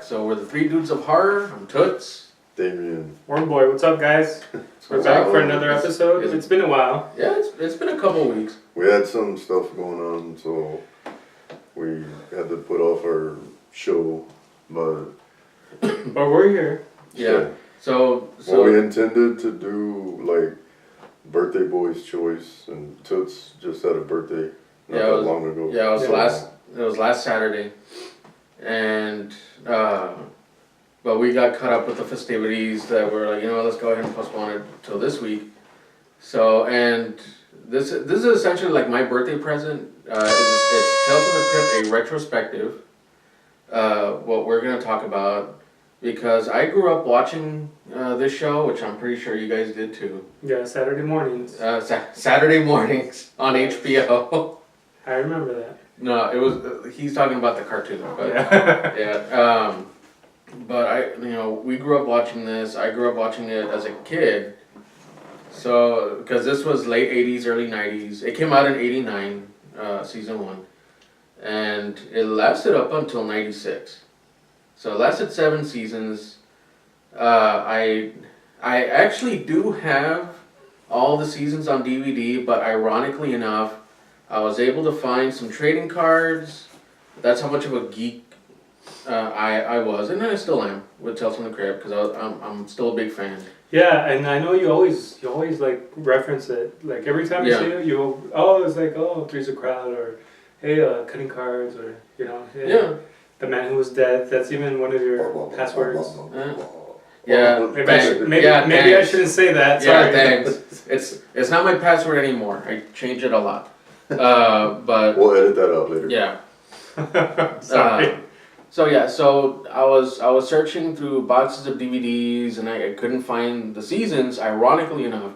So we're the Three Dudes of Horror. I'm Toots. Damien. Warm boy, what's up, guys? We're back for another episode. It's been a while. Yeah, it's been a couple of weeks. We had some stuff going on, so we had to put off our show, but we're here. Yeah. So well, we intended to do like birthday boy's choice, and Toots just had a birthday not that long ago. Yeah, it was last Saturday, and but we got caught up with the festivities that were like, let's go ahead and postpone it till this week. So, and this is essentially like my birthday present. It's Tales from the Crypt, a retrospective. What we're gonna talk about, because I grew up watching this show, which I'm pretty sure you guys did too. Yeah, Saturday mornings. Saturday mornings on HBO. I remember that. No, it was. He's talking about the cartoon, but yeah. But we grew up watching this. I grew up watching it as a kid. So, because this was late 80s, early 90s. It came out in 89, season 1. And it lasted up until 96. So it lasted 7 seasons. I actually do have all the seasons on DVD, but ironically enough, I was able to find some trading cards. That's how much of a geek I was, and I still am with Tales from the Crypt, because I'm still a big fan. Yeah, and I know you always like reference it. Like every time you see it, it's like, Three's a Crowd, or hey, cutting cards, or hey, the man who was dead. That's even one of your passwords. Yeah, maybe I shouldn't say that. Sorry. Yeah, thanks. It's not my password anymore. I change it a lot. But we'll edit that out later. Yeah. Sorry. So I was searching through boxes of DVDs, and I couldn't find the seasons. Ironically enough,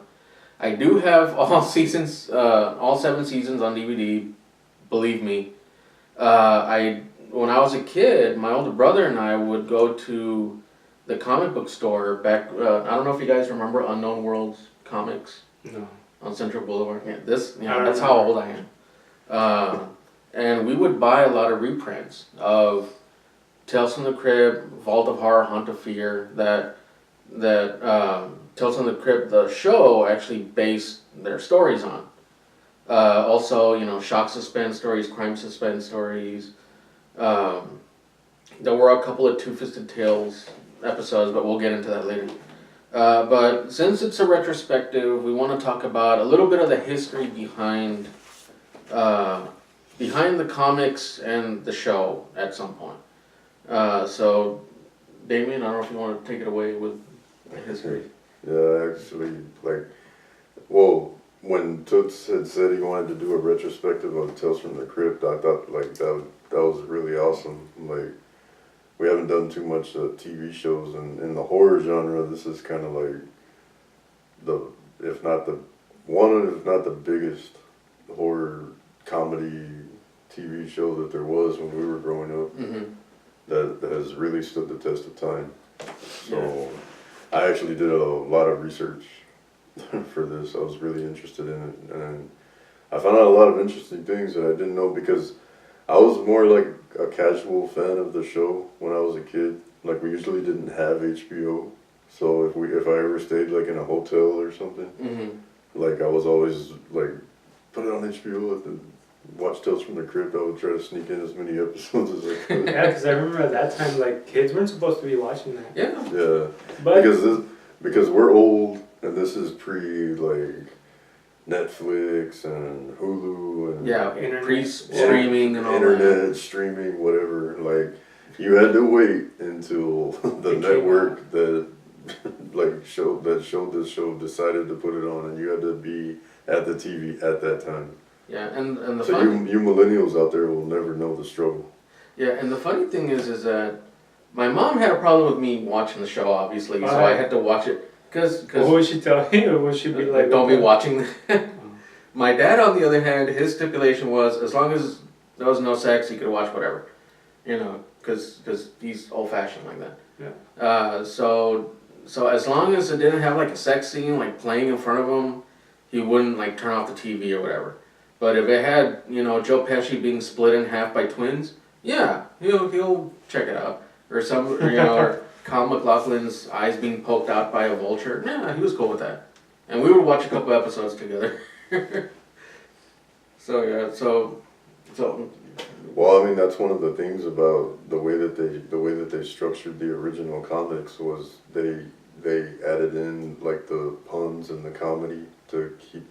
I do have all seasons, all 7 seasons on DVD. Believe me. When I was a kid, my older brother and I would go to the comic book store back. I don't know if you guys remember Unknown Worlds Comics. No. On Central Boulevard. Yeah, that's how old I am. And we would buy a lot of reprints of Tales from the Crypt, Vault of Horror, Haunt of Fear, that Tales from the Crypt, the show, actually based their stories on. Also, shock suspense stories, crime suspense stories. There were a couple of Two-Fisted Tales episodes, but we'll get into that later. But since it's a retrospective, we want to talk about a little bit of the history behind the comics and the show at some point. So, Damien, I don't know if you want to take it away with the history. Yeah, actually, when Toots had said he wanted to do a retrospective of Tales from the Crypt, I thought that was really awesome. We haven't done too much TV shows, and in the horror genre, this is kind of like if not the biggest horror comedy TV show that there was when we were growing up. Mm-hmm. That has really stood the test of time. So I actually did a lot of research for this. I was really interested in it, and I found out a lot of interesting things that I didn't know, because I was more like a casual fan of the show when I was a kid. Like, we usually didn't have HBO, so if I ever stayed like in a hotel or something, like I was always like, put it on HBO and watch Tales from the Crypt. I would try to sneak in as many episodes as I could. Yeah, because I remember at that time, like, kids weren't supposed to be watching that. Yeah. Yeah, but because we're old, and this is pre like Netflix and Hulu and pre-streaming and all internet streaming, whatever. Like, you had to wait until the network that showed this show decided to put it on, and you had to be at the TV at that time. Yeah, and the so you millennials out there will never know the struggle. Yeah, and the funny thing is that my mom had a problem with me watching the show, obviously, so I had to watch it. What would she tell you? Or would she be like, don't be watching that? My dad, on the other hand, his stipulation was, as long as there was no sex, he could watch whatever. Because he's old-fashioned like that. Yeah. So as long as it didn't have like a sex scene like playing in front of him, he wouldn't like turn off the TV or whatever. But if it had, Joe Pesci being split in half by twins, yeah, he'll check it out. or some, or Kyle MacLachlan's eyes being poked out by a vulture. Yeah, he was cool with that, and we would watch a couple episodes together. So yeah, so. Well, I mean, that's one of the things about the way that they structured the original comics was they added in like the puns and the comedy to keep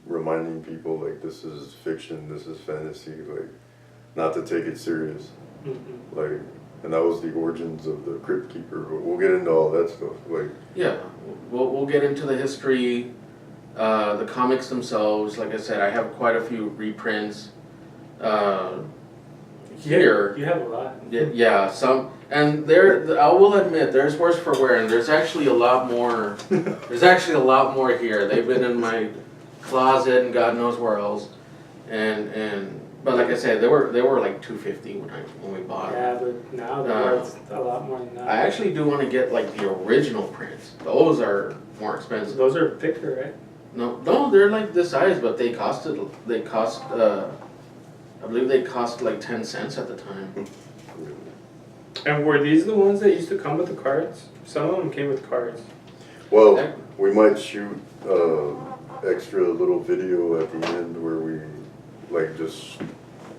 reminding people like this is fiction, this is fantasy, like not to take it serious. Mm-hmm. Like, and that was the origins of the Crypt Keeper. But we'll get into all that stuff. Like, Yeah, we'll get into the history, the comics themselves. Like I said, I have quite a few reprints. Here, you have a lot. yeah, some, and there. I will admit, there's worse for wear, and there's actually a lot more. There's actually a lot more here. They've been in my closet and God knows where else, and but like I said, they were like $250 when we bought them. Yeah, but now they're worth a lot more than that. I actually do want to get like the original prints. Those are more expensive. Those are thicker, right? No, they're like this size, but they cost, I believe they cost like 10 cents at the time. And were these the ones that used to come with the cards? Some of them came with cards. well, we might shoot extra little video at the end where we like just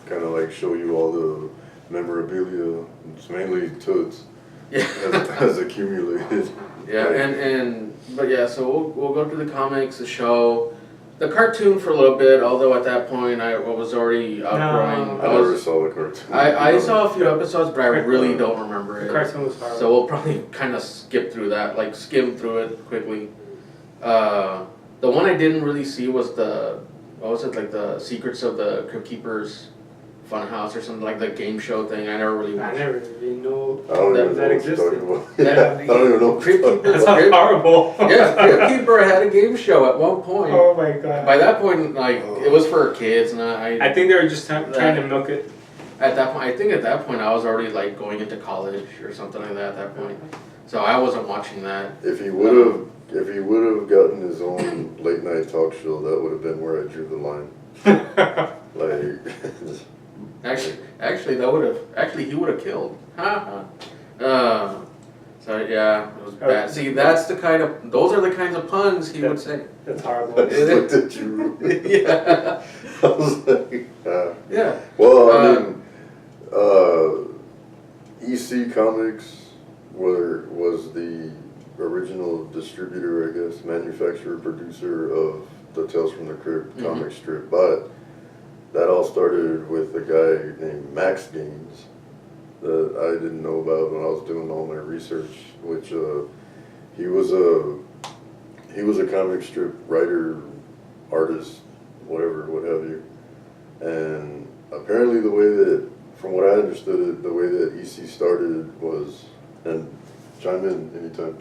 kind of like show you all the memorabilia. It's mainly toots Yeah. has accumulated. Yeah, but yeah, so we'll go through the comics, the show, the cartoon for a little bit. Although at that point I was already outgrowing. No. I never saw the cartoon. I saw a few episodes, but I really don't remember The it. cartoon was horrible. So we'll probably kind of skip through that, like skim through it quickly. The one I didn't really see was like the Secrets of the Crypt Keepers Funhouse or something, like the game show thing. I never really I watched. never even know I don't even know that what you're existed. talking about. Yeah. I don't even know. Crypt Keeper. That sounds horrible. Yeah, Crypt Keeper had a game show at one point. Oh my god. By that point, like it was for kids, and I think they were just trying to milk it. at that point, I think at that point I was already like going into college or something like that at that point. So I wasn't watching that. If he would have gotten his own late night talk show, that would have been where I drew the line. Like, Actually, he would have killed. So yeah, it was bad. See, those are the kinds of puns he would say. That's horrible. I just looked at you. Yeah. I was like, Yeah. well, I mean, EC Comics was the original distributor, I guess, manufacturer, producer of the Tales from the Crypt comic strip, but that all started with a guy named Max Gaines that I didn't know about when I was doing all my research, which he was a comic strip writer, artist, whatever, what have you. And apparently the way that, from what I understood it, the way that EC started was, and chime in anytime.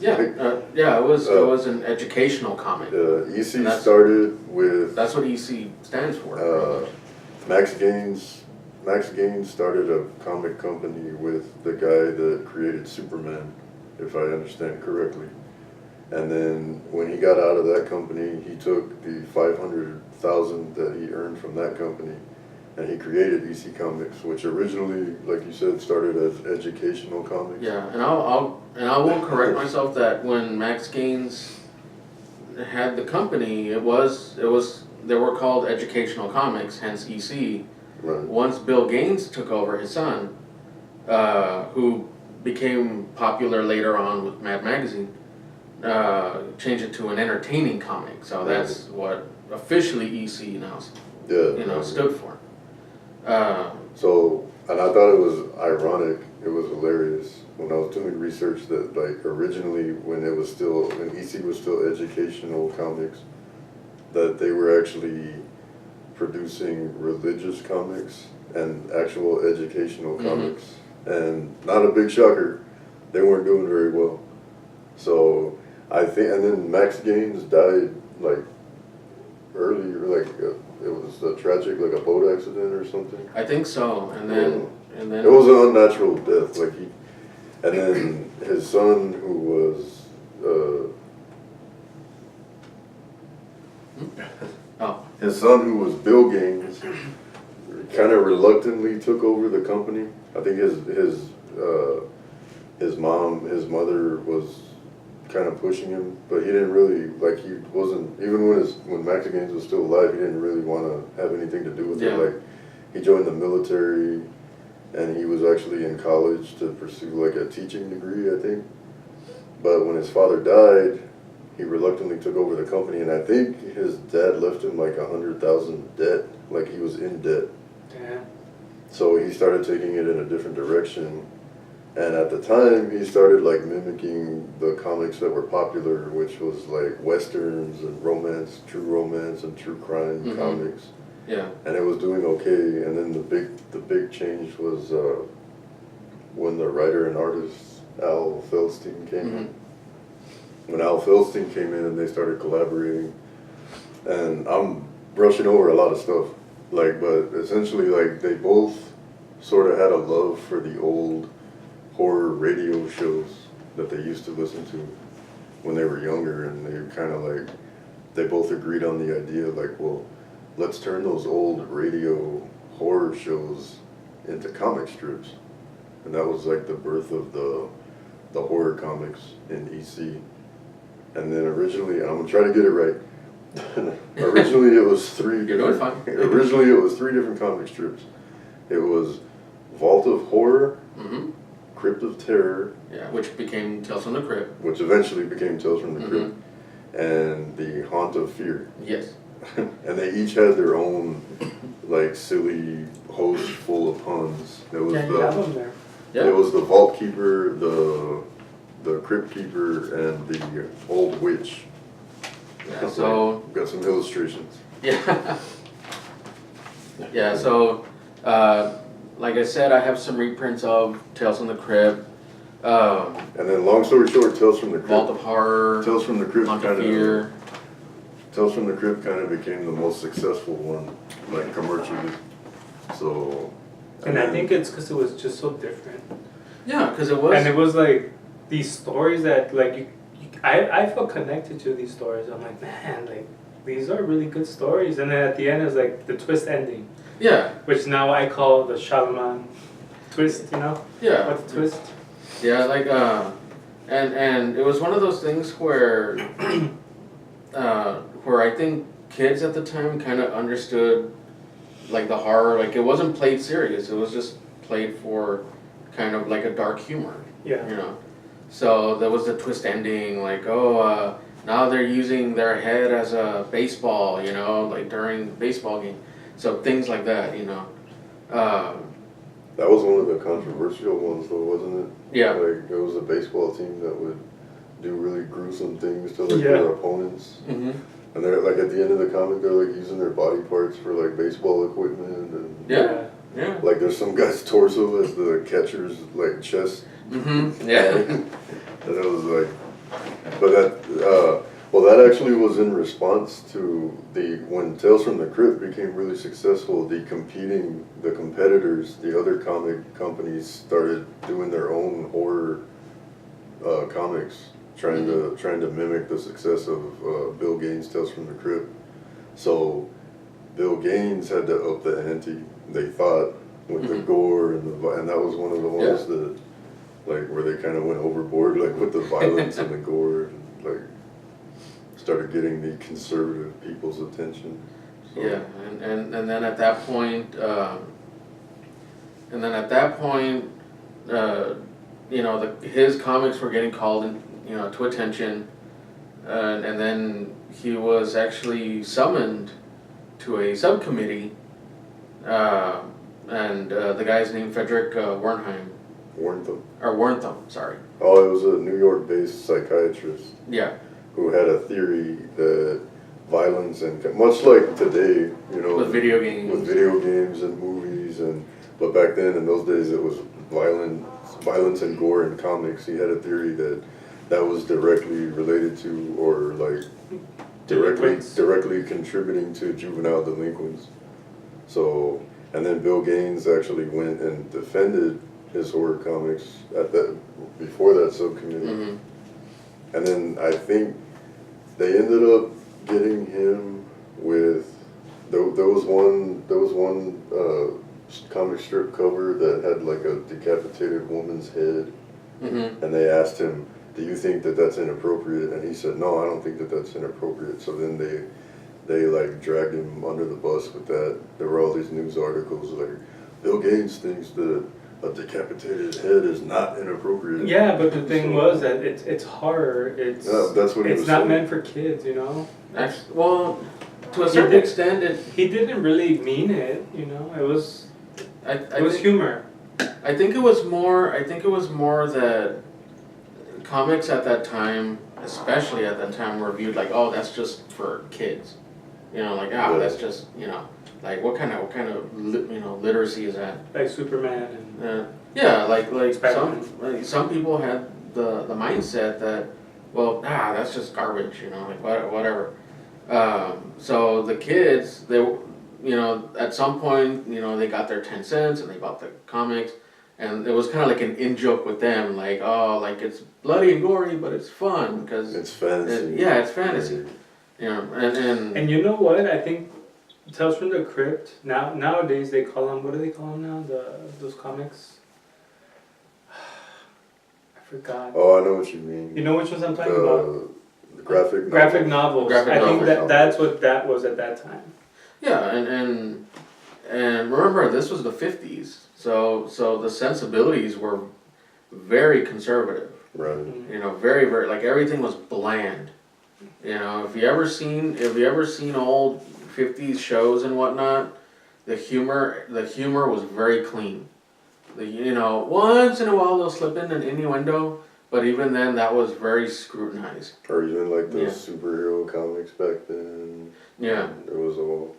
It was an educational comic. EC started with... That's what EC stands for. Max Gaines started a comic company with the guy that created Superman, if I understand correctly. And then when he got out of that company, he took the $500,000 that he earned from that company, and he created EC Comics, which originally, like you said, started as educational comics. Yeah, and I will correct myself that when Max Gaines had the company, they were called Educational Comics, hence EC. Right. Once Bill Gaines took over, his son, who became popular later on with Mad Magazine, changed it to an entertaining comic. So that's what officially EC now stood for. So, and I thought it was ironic, it was hilarious when I was doing research that like originally when EC was still educational comics, that they were actually producing religious comics and actual educational comics. And not a big shocker, they weren't doing very well. So I think, and then Max Gaines died like early, like it was a tragic, like a boat accident or something. I think so, and then it was an unnatural death. And then his son, who was his son, who was Bill Gaines, kind of reluctantly took over the company I think his mother was kind of pushing him, but he didn't really, like, he wasn't, even when Max Gaines was still alive, he didn't really want to have anything to do with it. Like, he joined the military, and he was actually in college to pursue, like, a teaching degree, I think. But when his father died, he reluctantly took over the company, and I think his dad left him like $100,000 debt, like he was in debt. Yeah. So he started taking it in a different direction. And at the time, he started like mimicking the comics that were popular, which was like westerns and romance, and true crime comics. Yeah. And it was doing okay. And then the big change was when the writer and artist Al Feldstein came in. When Al Feldstein came in and they started collaborating, and I'm brushing over a lot of stuff, like, but essentially, like, they both sort of had a love for the old horror radio shows that they used to listen to when they were younger, and they kind of like, they both agreed on the idea, like, well, let's turn those old radio horror shows into comic strips. And that was like the birth of the horror comics in EC. And then originally, I'm gonna try to get it right. Originally it was three different comic strips. It was Vault of Horror, Crypt of Terror, which became Tales from the Crypt. Which eventually became Tales from the Crypt, and The Haunt of Fear. Yes. And they each had their own, like, silly host full of puns. It was you have them there. Yeah. It was the Vault Keeper, the Crypt Keeper, and the Old Witch. Yeah, so got some illustrations. Yeah. Yeah, so like I said, I have some reprints of Tales from the Crypt. And then, long story short, Tales from the Crypt. Vault of Horror. Tales from the Crypt Haunt of Fear. Tales from the Crypt kind of became the most successful one, like, commercially. So. And I think it's because it was just so different. Yeah, because it was. And it was like these stories that, like, I felt connected to these stories. I'm like, man, like, these are really good stories. And then at the end, it's like the twist ending. Yeah. Which now I call the Shyamalan twist, you know? Yeah. What's the twist? Yeah, like, and it was one of those things where, where I think kids at the time kind of understood, like, the horror. Like, it wasn't played serious. It was just played for kind of like a dark humor. Yeah. You know? So there was the twist ending, like, now they're using their head as a baseball, you know, like during baseball game. So things like that, you know. That was one of the controversial ones, though, wasn't it? Yeah. Like, there was a baseball team that would do really gruesome things to, like, their opponents. Mm-hmm. And they're, like, at the end of the comic, they're, like, using their body parts for, like, baseball equipment. And Yeah. Yeah. like, there's some guy's torso as the catcher's, like, chest. Mm-hmm. Yeah. And it was like, but that, well, that actually was in response to when Tales from the Crypt became really successful, the competitors, the other comic companies started doing their own horror comics, trying to mimic the success of Bill Gaines' Tales from the Crypt. So Bill Gaines had to up the ante, they thought, with the gore and that was one of the ones that, like, where they kind of went overboard, like, with the violence and the gore, and, like, started getting the conservative people's attention. So. Yeah, and then at that point, you know, his comics were getting called, you know, to attention, and then he was actually summoned to a subcommittee, and the guy's named Frederick Warntham, sorry. Oh, it was a New York-based psychiatrist. Yeah. Who had a theory that violence and, much like today, you know, with video games and movies, but back then, in those days, it was violence and gore in comics. He had a theory that was directly related to, or like directly contributing to juvenile delinquents. So, and then Bill Gaines actually went and defended his horror comics before that subcommittee. Mm-hmm. And then I think they ended up getting him with there was one comic strip cover that had like a decapitated woman's head, Mm-hmm. and they asked him, "Do you think that that's inappropriate?" And he said, "No, I don't think that that's inappropriate." So then they like dragged him under the bus with that. There were all these news articles like, Bill Gates thinks that a decapitated head is not inappropriate. Yeah, but the thing was that it's horror. It's that's what he it's was not saying. meant for kids, you know. Well, to a certain extent, He didn't really mean it, you know. It was I humor. I think it was more. I think it was more that comics at that time, especially at that time, were viewed like, oh, that's just for kids. You know, like, ah, that's just, you know, like what kind of literacy is that? Like Superman and Yeah, like Spider-Man. some people had the mindset that, well, that's just garbage. You know, like whatever. So the kids, they, you know, at some point, you know, they got their 10 cents and they bought the comics. And it was kind of like an in-joke with them, like, oh, like it's bloody and gory, but it's fun because It's fantasy. it's fantasy. You know, and you know what? I think Tales from the Crypt. Nowadays they call them, what do they call them now? Those comics. I forgot. Oh, I know what you mean. You know which ones I'm talking about? The graphic novels. Graphic novels. Graphic I think novels. that's what that was at that time. yeah, and remember, this was the 50s, so the sensibilities were very conservative. Right. You know, very, very, like everything was bland. You know, if you ever seen old 50s shows and whatnot, the humor was very clean. You know, once in a while they'll slip in an innuendo, but even then that was very scrutinized. Or even like the Yeah. superhero comics back then. Yeah. It was all.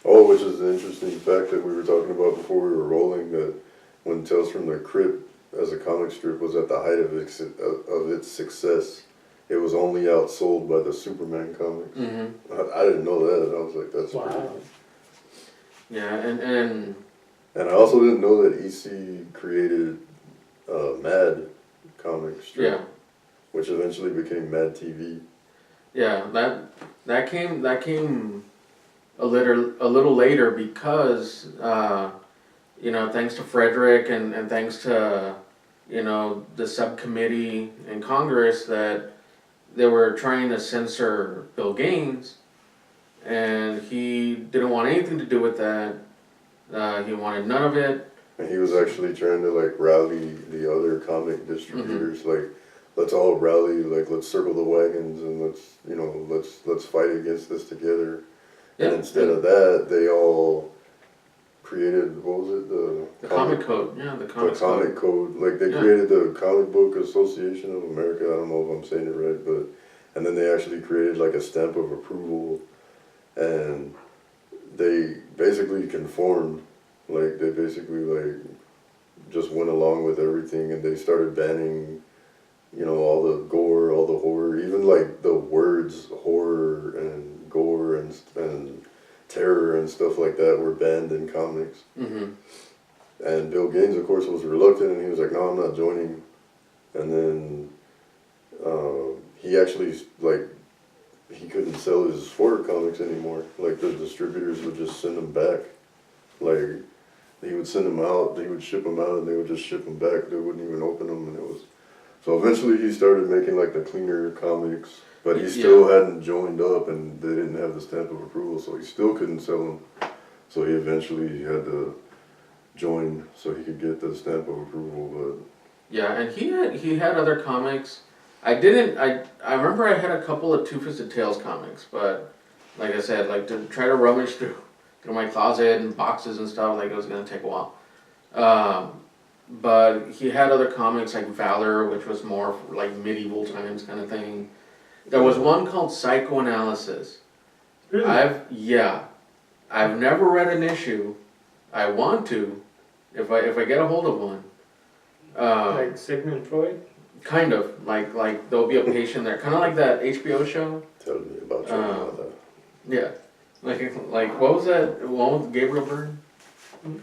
Oh, which is an interesting fact that we were talking about before we were rolling, that when Tales from the Crypt as a comic strip was at the height of its success, it was only outsold by the Superman comics. Mm-hmm. I didn't know that. I was like, that's Wow. crazy. Yeah, and And I also didn't know that EC created Mad comic strip, yeah. which eventually became Mad TV. Yeah, that came a little later because you know, thanks to Frederick and thanks to, you know, the subcommittee in Congress that they were trying to censor Bill Gaines, and he didn't want anything to do with that. He wanted none of it. And he was actually trying to like rally the other comic distributors, like, let's all rally, like let's circle the wagons and let's fight against this together. Yeah. And instead of that, they all created, what was it, The comic code, yeah, the the comic comic code. Like they Yeah. created the Comic Book Association of America. I don't know if I'm saying it right, but and then they actually created like a stamp of approval, and they basically conformed. Like they basically like just went along with everything, and they started banning, you know, all the gore, all the horror, even like the words horror and gore and terror and stuff like that were banned in comics. Mm-hmm. And Bill Gaines, of course, was reluctant, and he was like, "No, I'm not joining." And then he actually like he couldn't sell his horror comics anymore. Like the distributors would just send them back. Like he would send them out, they would ship them out, and they would just ship them back. They wouldn't even open them, and it was. So eventually, he started making like the cleaner comics, but he still hadn't joined up, and they didn't have the stamp of approval, so he still couldn't sell them. So he eventually had to join so he could get the stamp of approval. But Yeah, and he had other comics. I remember I had a couple of Two-Fisted Tales comics, but like I said, like to try to rummage through my closet and boxes and stuff, like it was gonna take a while. But he had other comics like Valor, which was more for like medieval times kind of thing. There was one called Psychoanalysis. Really? I've never read an issue. I want to, if I get a hold of one. Like Sigmund Freud? Kind of like there'll be a patient there, kind of like that HBO show. tell me about that. Yeah, like what was that one with Gabriel Byrne?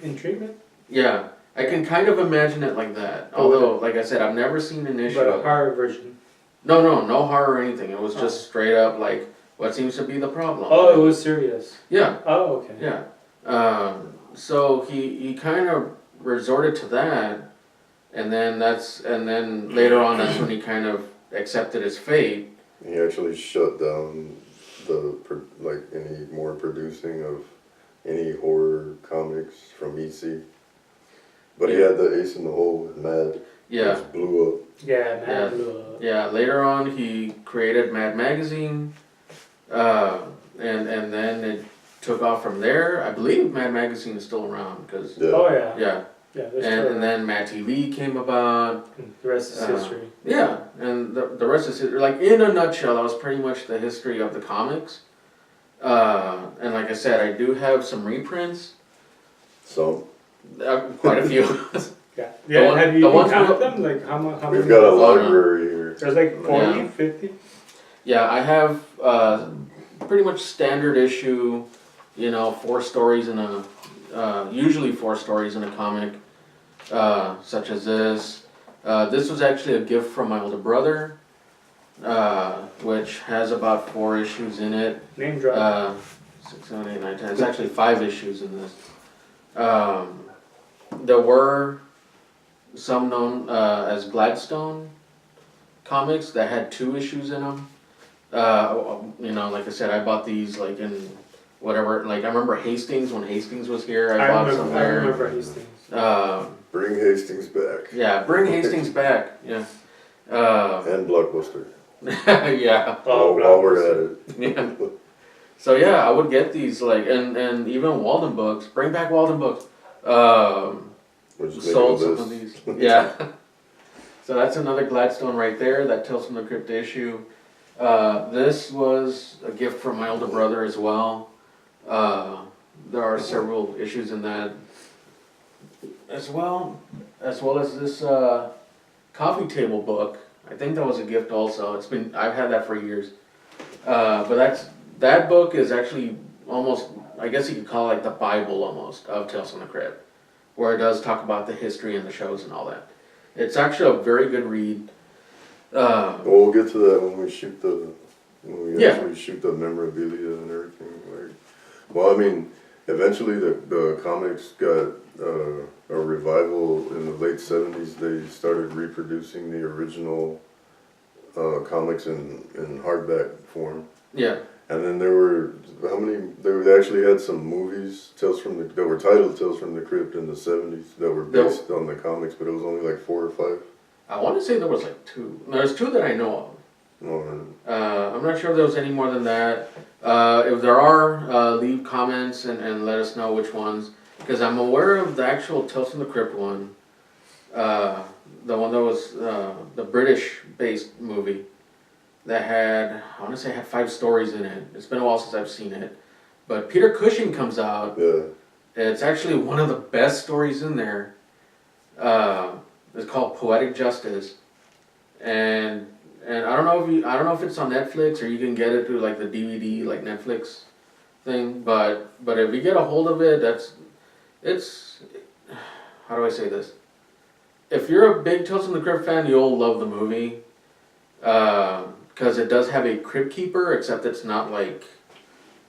In treatment? Yeah, I can kind of imagine it like that. Although, like I said, I've never seen an issue. But a of- horror version. No horror or anything. It was just straight up like what seems to be the problem. Oh, it was serious. Yeah, Oh, okay. yeah. so he kind of resorted to that, and then later on that's when he kind of accepted his fate. He actually shut down any more producing of any horror comics from EC. But he had the Ace in the Hole with Mad. Yeah. Which blew up. Yeah, man. Yeah, later on he created Mad Magazine, and then it took off from there. I believe Mad Magazine is still around because Oh yeah. yeah, and then Mad TV came about. The rest is history. Yeah, and the rest is history. Like in a nutshell, that was pretty much the history of the comics. And like I said, I do have some reprints. Some. Quite a few. Yeah. Yeah. Have you counted them? Like how many? We've got a library here. There's like 40, 50. Yeah, I have pretty much standard issue. 4 stories in a usually 4 stories in a comic, such as this. This was actually a gift from my older brother, which has about 4 issues in it. Name drop. 6, 7, 8, 9, 10. It's actually 5 issues in this. There were some known as Gladstone comics that had 2 issues in them. Like I said, I bought these like in whatever. Like I remember Hastings when Hastings was here. I bought some there. I remember Hastings. Bring Hastings back. Yeah, bring Hastings back. Yeah. And Blockbuster. Yeah. While we're at it. Yeah. So yeah, I would get these and even Walden books. Bring back Walden books. Sold some of these. Yeah. So that's another Gladstone right there. That Tales from the Crypt issue. This was a gift from my older brother as well. There are several issues in that as well as this coffee table book. I think that was a gift also. I've had that for years. But that book is actually almost, I guess you could call it like the Bible almost of Tales from the Crypt, where it does talk about the history and the shows and all that. It's actually a very good read. We'll get to that when we actually shoot the memorabilia and everything. Well, I mean, eventually the comics got a revival in the late 70s. They started reproducing the original comics in hardback form. Yeah. And then there were they actually had some movies that were titled Tales from the Crypt in the 70s that were based on the comics, but it was only like 4 or 5. I want to say there was like 2. There's 2 that I know of. Oh, I'm not sure if there was any more than that. If there are, leave comments and let us know which ones. Because I'm aware of the actual Tales from the Crypt one. The one that was the British-based movie that had, I want to say had 5 stories in it. It's been a while since I've seen it. But Peter Cushing comes out. yeah. It's actually one of the best stories in there. It's called Poetic Justice. And I don't know if it's on Netflix or you can get it through like the DVD like Netflix thing, but if you get a hold of it, it's how do I say this? If you're a big Tales from the Crypt fan, you'll love the movie. Because it does have a Crypt Keeper, except it's not like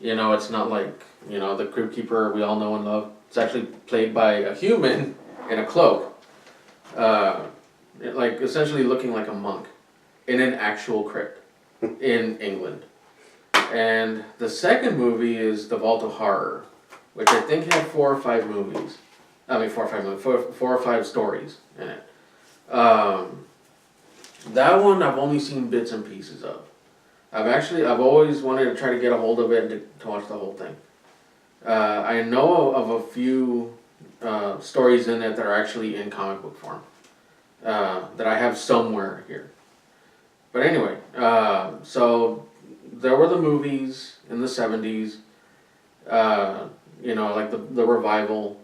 the Crypt Keeper we all know and love. It's actually played by a human in a cloak. Essentially looking like a monk in an actual crypt in England. And the second movie is The Vault of Horror, which I think had 4 or 5 movies. 4 or 5 stories in it. That one I've only seen bits and pieces of. I've always wanted to try to get a hold of it and to watch the whole thing. I know of a few stories in it that are actually in comic book form. That I have somewhere here. But anyway, so there were the movies in the 70s, like the revival,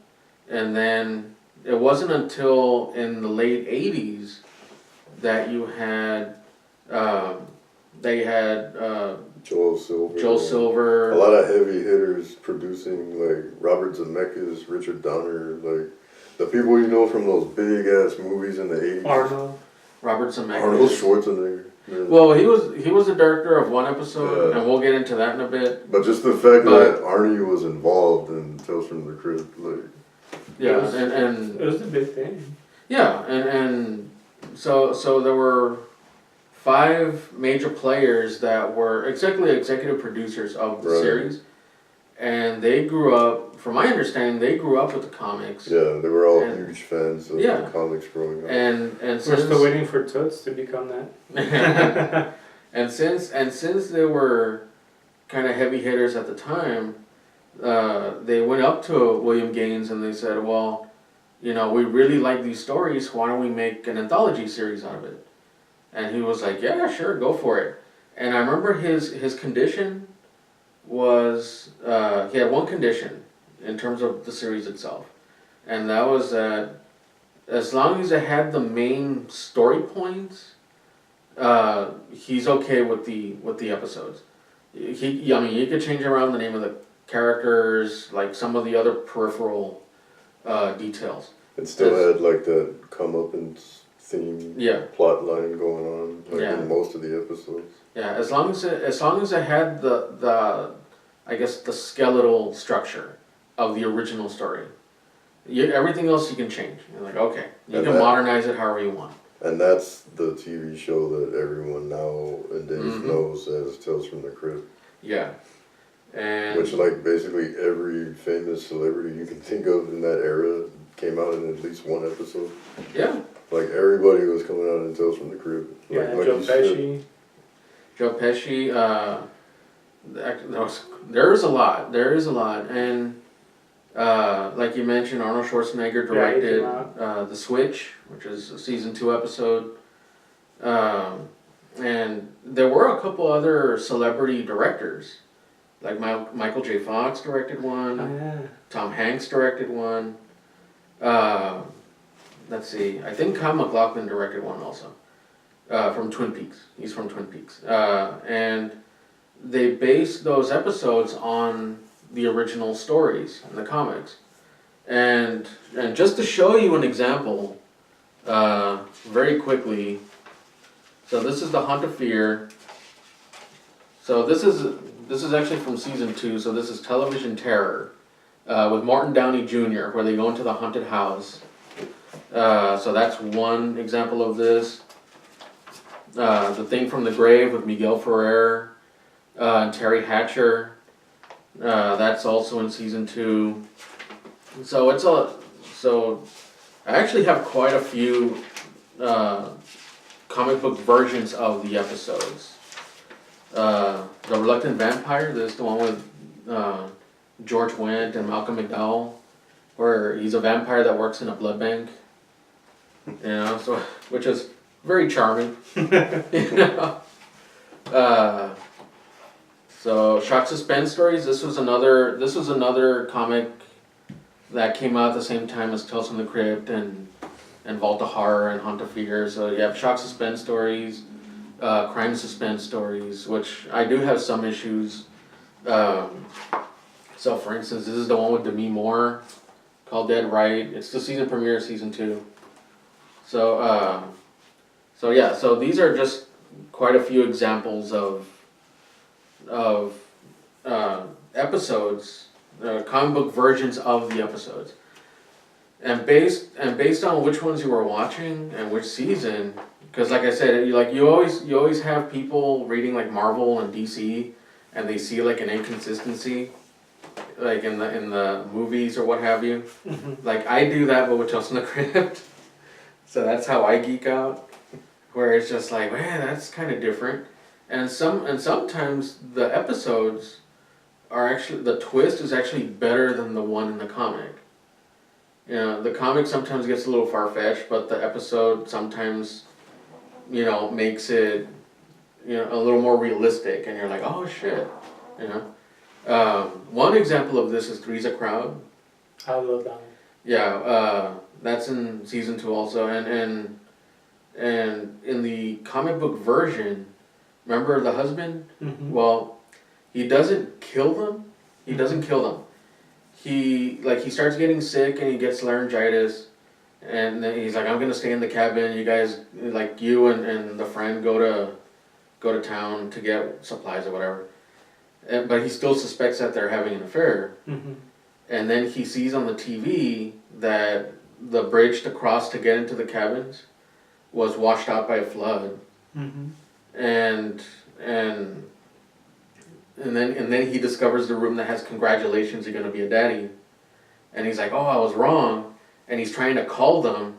and then it wasn't until in the late 80s that you had, they had Joel Silver. Joel Silver. A lot of heavy hitters producing, like Robert Zemeckis, Richard Donner, like the people you know from those big ass movies in the 80s. Arnold. Robert Zemeckis. Arnold Schwarzenegger. Really. Well, he was the director of one episode, Yeah. and we'll get into that in a bit. But just the fact But- that Arnie was involved in Tales from the Crypt, like, Yeah, It was- and It was a big thing. yeah, and so there were 5 major players that were executive producers of the Right. series, and they grew up. From my understanding, they grew up with the comics. yeah, they were all And- huge fans of Yeah. the comics growing up. And We're since still waiting for Toots to become that. and since they were kind of heavy hitters at the time, they went up to William Gaines and they said, "Well, you know, we really like these stories. Why don't we make an anthology series out of it?" And he was like, "Yeah, sure, go for it." And I remember his condition was he had one condition in terms of the series itself, and that was that as long as it had the main story points, he's okay with the episodes. I mean, you could change around the name of the characters, like some of the other peripheral details. It still had like that comeuppance theme Yeah, plot line going on, like Yeah. in most of the episodes. yeah. As long as it had the I guess the skeletal structure of the original story. Everything else you can change. You're like, okay, you And can that- modernize it however you want. And that's the TV show that everyone nowadays Mhm. knows as Tales from the Crypt. Yeah, and Which, like, basically every famous celebrity you can think of in that era came out in at least one episode. yeah, Like, everybody was coming out in Tales from the Crypt. Yeah, like Joe you said. Pesci. Joe Pesci. There is a lot. There is a lot, and like you mentioned, Arnold Schwarzenegger Yeah, he directed came The Switch, which is a season 2 episode. And there were a couple other celebrity directors, like Michael J. Fox directed one. Oh, yeah. Tom Hanks directed one. Let's see. I think Kyle MacLachlan directed one also. From Twin Peaks. He's from Twin Peaks. And they based those episodes on the original stories in the comics. And just to show you an example, very quickly. So this is the Haunt of Fear. So this is actually from season 2. So this is Television Terror. With Martin Downey Jr., where they go into the haunted house. So that's one example of this. The Thing from the Grave with Miguel Ferrer and Terry Hatcher. That's also in season 2. So I actually have quite a few comic book versions of the episodes. The Reluctant Vampire. This is the one with George Wendt and Malcolm McDowell, where he's a vampire that works in a blood bank. You know, so which is very charming. You know. So Shock Suspense Stories. This was another comic that came out at the same time as Tales from the Crypt and Vault of Horror and Haunt of Fear. So you have Shock Suspense Stories, Crime Suspense Stories, which I do have some issues. So for instance, this is the one with Demi Moore called Dead Right. It's the season premiere, season 2. So yeah, so these are just quite a few examples of episodes, comic book versions of the episodes. And based on which ones you were watching and which season, because like I said, you always have people reading like Marvel and DC, and they see like an inconsistency, like in the movies or what have you. Like I do that, but with Tales from the Crypt. So that's how I geek out, where it's just like, man, that's kind of different. And sometimes the episodes are actually, the twist is actually better than the one in the comic. You know, the comic sometimes gets a little far-fetched, but the episode sometimes, you know, makes it, you know, a little more realistic, and you're like, oh shit, you know. One example of this is Three's a Crowd. I love that one. Yeah, that's in season 2 also, and in the comic book version, remember the husband? Mm-hmm. Well, he doesn't kill them. He doesn't kill them. He starts getting sick and he gets laryngitis, and then he's like, I'm gonna stay in the cabin. You guys, like you and the friend, go go to town to get supplies or whatever. But he still suspects that they're having an affair. Mm-hmm. And then he sees on the TV that the bridge to cross to get into the cabins was washed out by a flood. Mm-hmm. And then he discovers the room that has "Congratulations, you're gonna be a daddy," and he's like, "Oh, I was wrong," and he's trying to call them,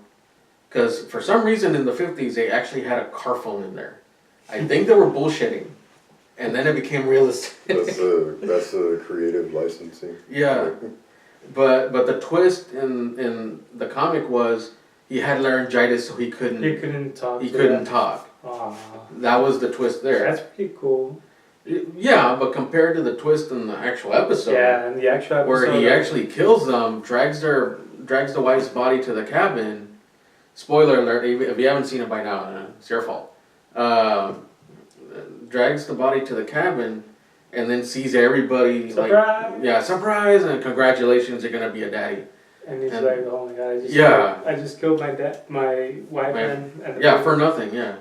because for some reason in the 50s they actually had a car phone in there. I think they were bullshitting, and then it became realistic. That's a creative licensing. Yeah, but the twist in the comic was he had laryngitis, so he couldn't talk. He couldn't talk. Aww. That was the twist there. That's pretty cool. Yeah, but compared to the twist in the actual episode, Yeah, and the actual episode where he actually kills them, drags the wife's body to the cabin. Spoiler alert! If you haven't seen it by now, it's your fault. Drags the body to the cabin, and then sees everybody surprise! Surprise, and congratulations, you're gonna be a daddy. And he's like, oh my god, I just killed my wife and the baby. For nothing, yeah.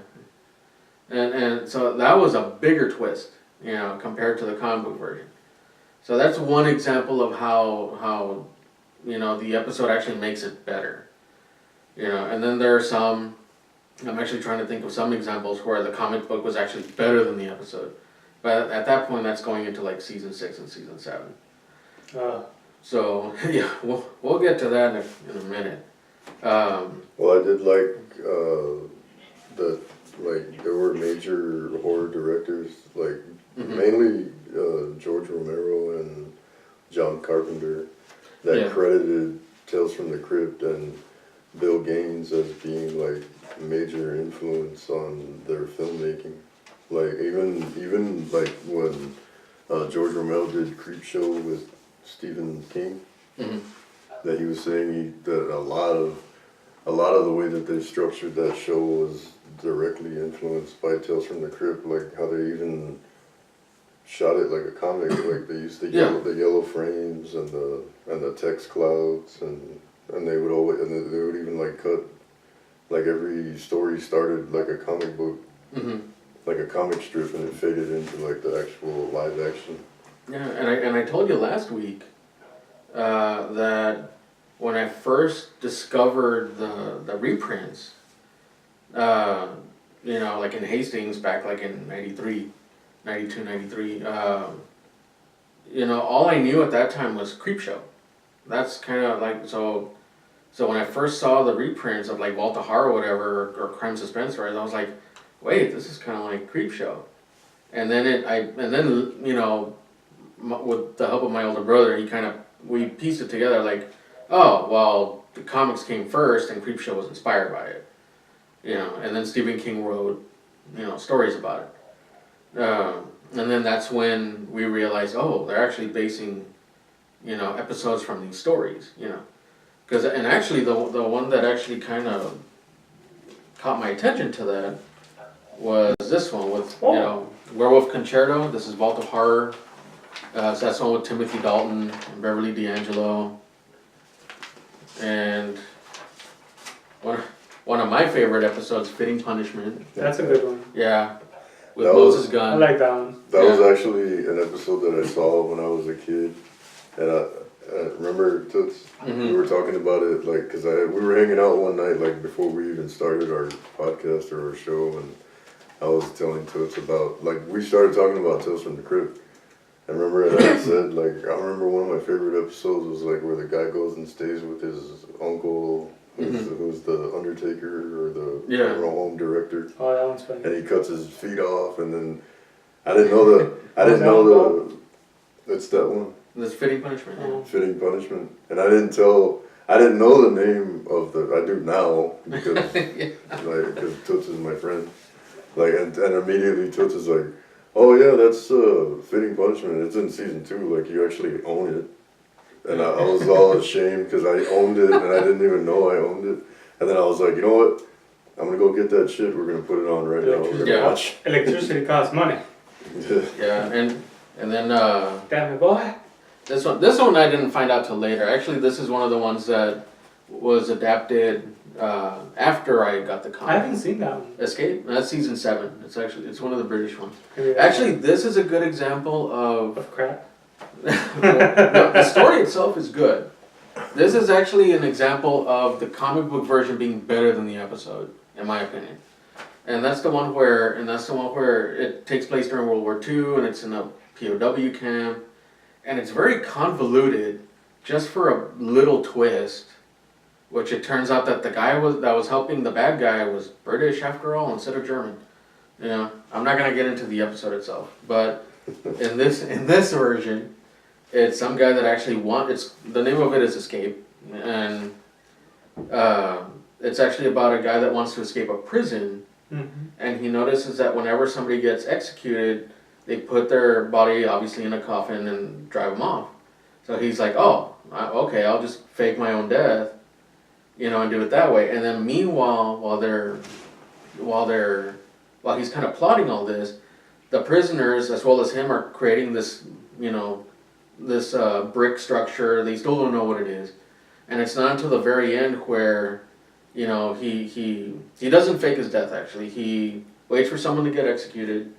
And so that was a bigger twist, compared to the comic book version. So that's one example of how the episode actually makes it better. And then there are some, I'm actually trying to think of some examples where the comic book was actually better than the episode. But at that point, that's going into like season 6 and season 7. So yeah, we'll get to that in a minute. Well, I did like that. Like there were major horror directors, like mainly George Romero and John Carpenter, that credited Tales from the Crypt and Bill Gaines as being like major influence on their filmmaking. Like even like when George Romero did Creep Show with Stephen King, that he was saying that a lot of the way that they structured that show was directly influenced by Tales from the Crypt, like how they even shot it like a comic, like they used the yellow frames and the text clouds, and they would even like cut, like every story started like a comic book, like a comic strip, and it faded into like the actual live action. Yeah, and I told you last week that when I first discovered the reprints, like in Hastings back like in 92, 93, all I knew at that time was Creep Show. That's kind of like, so when I first saw the reprints of like Vault of Horror or whatever, or Crime Suspense stories, I was like, wait, this is kind of like Creep Show. And then with the help of my older brother, we pieced it together like, oh, well, the comics came first and Creep Show was inspired by it. And then Stephen King wrote, stories about it. And then that's when we realized, oh, they're actually basing, episodes from these stories, and actually the one that actually kind of caught my attention to that was this one with, Werewolf Concerto. This is Vault of Horror. So that's one with Timothy Dalton and Beverly D'Angelo. And one of my favorite episodes, Fitting Punishment. That's a good one. Yeah, with Moses Gunn. I like that one. That was actually an episode that I saw when I was a kid, and I remember Toots. We were talking about it, like, because we were hanging out one night, like before we even started our podcast or our show, and I was telling Toots about, like, we started talking about Tales from the Crypt. I remember that I said, like, I remember one of my favorite episodes was like where the guy goes and stays with his uncle, who's the undertaker or the funeral home director. Oh, that one's funny. And he cuts his feet off, and then I didn't know it's that one. This Fitting Punishment. Yeah. Fitting Punishment, and I didn't know the name of I do now because because Toots is my friend. Like, and immediately Toots is like, oh yeah, that's Fitting Punishment. It's in season 2. Like, you actually own it. And I was all ashamed because I owned it and I didn't even know I owned it. And then I was like, you know what? I'm gonna go get that shit. We're gonna put it on right now. We're gonna watch. Electricity costs money. Yeah, and then damn it, boy. This one I didn't find out till later. Actually, this is one of the ones that was adapted after I got the I comic. haven't seen that one. Escape? That's season 7. It's one of the British ones. Maybe Actually, this is a good example of of crap. the story itself is good. This is actually an example of the comic book version being better than the episode, in my opinion. And that's the one where it takes place during World War II, and it's in a POW camp, and it's very convoluted, just for a little twist, which it turns out that the guy that was helping the bad guy was British after all, instead of German. You know, I'm not gonna get into the episode itself, but in this version, it's some guy that actually the name of it is Escape, and it's actually about a guy that wants to escape a prison, and he notices that whenever somebody gets executed, they put their body obviously in a coffin and drive them off. So he's like, oh, okay, I'll just fake my own death, you know, and do it that way. And then meanwhile, while he's kind of plotting all this, the prisoners as well as him are creating this, you know, this brick structure. They still don't know what it is, and it's not until the very end where, you know, he doesn't fake his death. Actually, he waits for someone to get executed.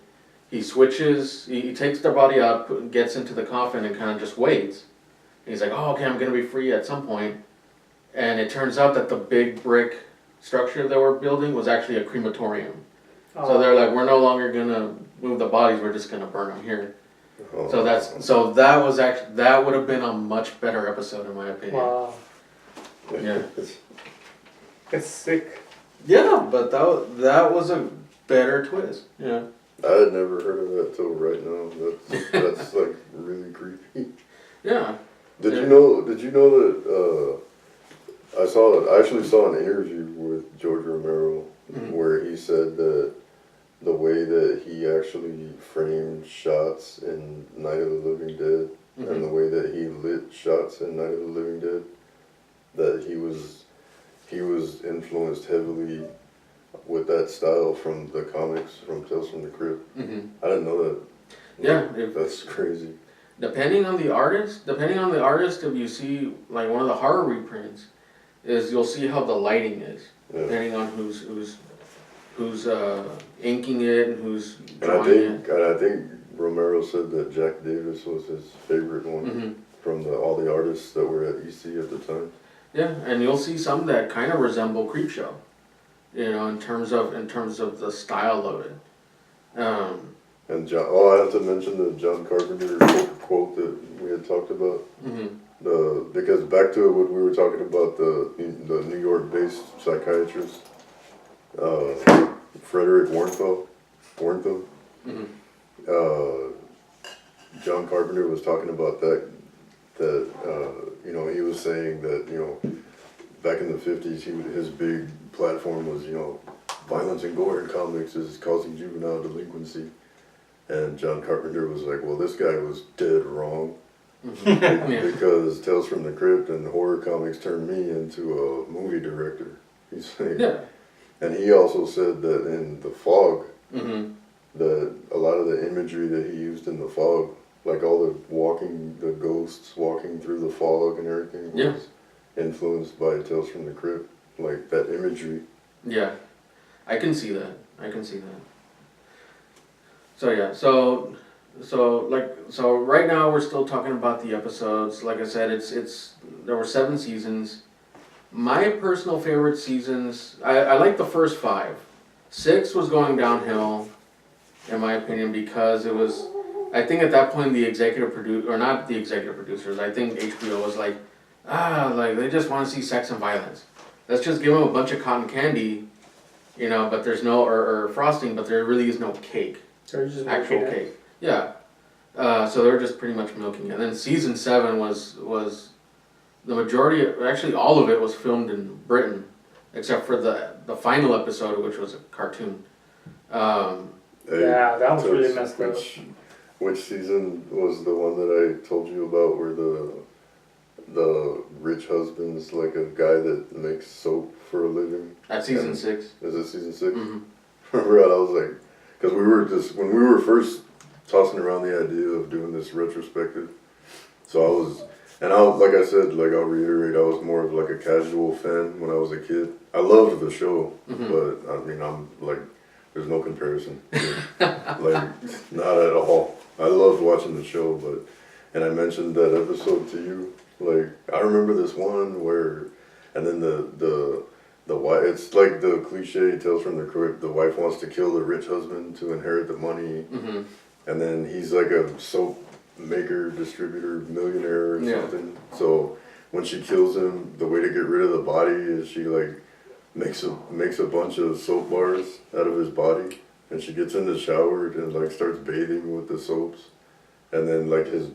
He switches. He takes their body out, gets into the coffin, and kind of just waits. And he's like, oh, okay, I'm gonna be free at some point. And it turns out that the big brick structure they were building was actually a crematorium. So they're like, we're no longer gonna move the bodies. We're just gonna burn them here. Oh. So that would have been a much better episode in my opinion. Wow. Yeah. It's sick. Yeah, but that was a better twist. Yeah. I had never heard of that till right now. That's like really creepy. Yeah. Did you know that I actually saw an interview with George Romero where he said that the way that he actually framed shots in Night of the Living Dead and the way that he lit shots in Night of the Living Dead, that he was influenced heavily with that style from the comics, from Tales from the Crypt. I didn't know that. Yeah. That's crazy. Depending on the artist, if you see like one of the horror reprints, you'll see how the lighting is, depending on who's inking it and who's drawing it. And I think Romero said that Jack Davis was his favorite one from all the artists that were at EC at the time. Yeah, and you'll see some that kind of resemble Creepshow, you know, in terms of the style of it. And I have to mention the John Carpenter quote that we had talked about. Because back to what we were talking about, the New York-based psychiatrist, Frederick Warnthal. John Carpenter was talking about that you know, he was saying that, you know, back in the 50s, his big platform was, you know, violence and gore in comics is causing juvenile delinquency. And John Carpenter was like, well, this guy was dead wrong. Because Tales from the Crypt and horror comics turned me into a movie director. He's saying. Yeah. And he also said that in The Fog, that a lot of the imagery that he used in The Fog, like all the ghosts walking through the fog and everything, was influenced by Tales from the Crypt, like that imagery. Yeah, I can see that. So yeah, so right now we're still talking about the episodes. Like I said, there were 7 seasons. My personal favorite seasons, I like the first 5. 6 was going downhill, in my opinion, because it was, I think at that point the executive producer, or not the executive producers, I think HBO was like, they just want to see sex and violence. Let's just give them a bunch of cotton candy, you know, but there's no, or frosting, but there really is no cake. So you're just actual cake. Yeah. So they were just pretty much milking it. And then season 7 was the majority, actually all of it was filmed in Britain, except for the final episode, which was a cartoon. Yeah, that was really messed up. Which season was the one that I told you about where the rich husband's like a guy that makes soap for a living? At season 6. Is it season 6? Remember, I was like, because when we were first tossing around the idea of doing this retrospective, so And like I said, like I'll reiterate, I was more of like a casual fan when I was a kid. I loved the show, but I mean, I'm like, there's no comparison. Like, not at all. I loved watching the show, and I mentioned that episode to you. Like, I remember this one where, and then the wife, it's like the cliche Tales from the Crypt, the wife wants to kill the rich husband to inherit the money, and then he's like a soap maker, distributor, millionaire or something. So when she kills him, the way to get rid of the body is she like makes a bunch of soap bars out of his body, and she gets in the shower and like starts bathing with the soaps, and then like his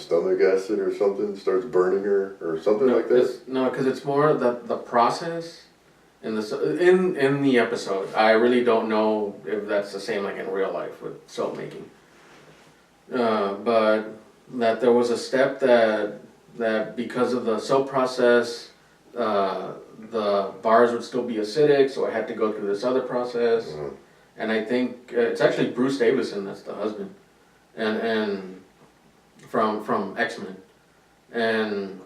stomach acid or something starts burning her or something like that. No, because it's more the process in the episode. I really don't know if that's the same like in real life with soap making. But that there was a step that because of the soap process, the bars would still be acidic, so I had to go through this other process. And I think it's actually Bruce Davison that's the husband, and from X-Men, and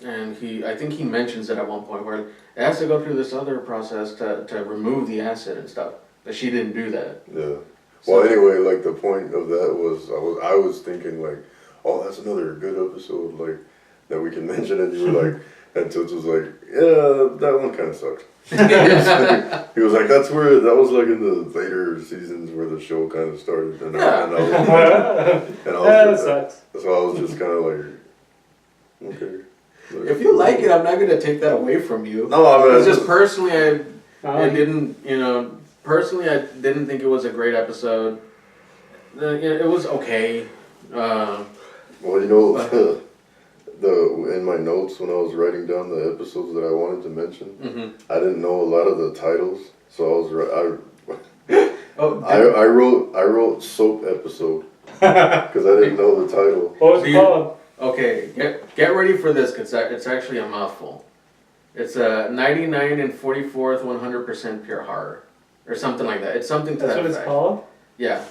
I think he mentions it at one point where it has to go through this other process to remove the acid and stuff, but she didn't do that. Yeah. Well, anyway, like the point of that was I was thinking like, oh, that's another good episode like that we can mention, and you were like, and Toots was like, yeah, that one kind of sucked. He was like, that was like in the later seasons where the show kind of started, and that sucks. So I was just kind of like, okay. Like, If you like it, I'm not gonna take that away from you. No, I mean, it's just personally, I didn't, personally, I didn't think it was a great episode. It was okay. Well, in my notes when I was writing down the episodes that I wanted to mention, I didn't know a lot of the titles, so I wrote soap episode because I didn't know the title. What was it called? Okay, get ready for this because it's actually a mouthful. It's 99 and 44th 100% pure horror. Or something like that. It's something to That's that what effect. it's called? Yeah.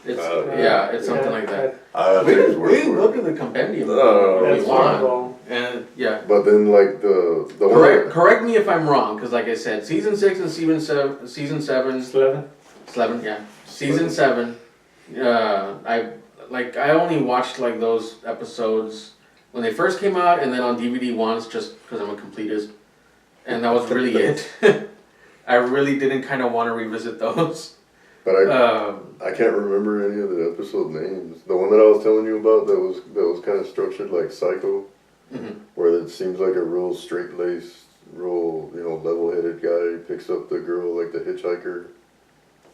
It's something like that. We can go to the compendium if you want. And yeah. But then like the correct me if I'm wrong, because like I said, season 6 and season 7. Slevin, yeah. Season 7. I only watched like those episodes when they first came out, and then on DVD once, just because I'm a completist, and that was really it. I really didn't kind of want to revisit those. But I can't remember any of the episode names. The one that I was telling you about that was kind of structured like Psycho, where it seems like a real straight-laced, real level-headed guy picks up the girl like the hitchhiker.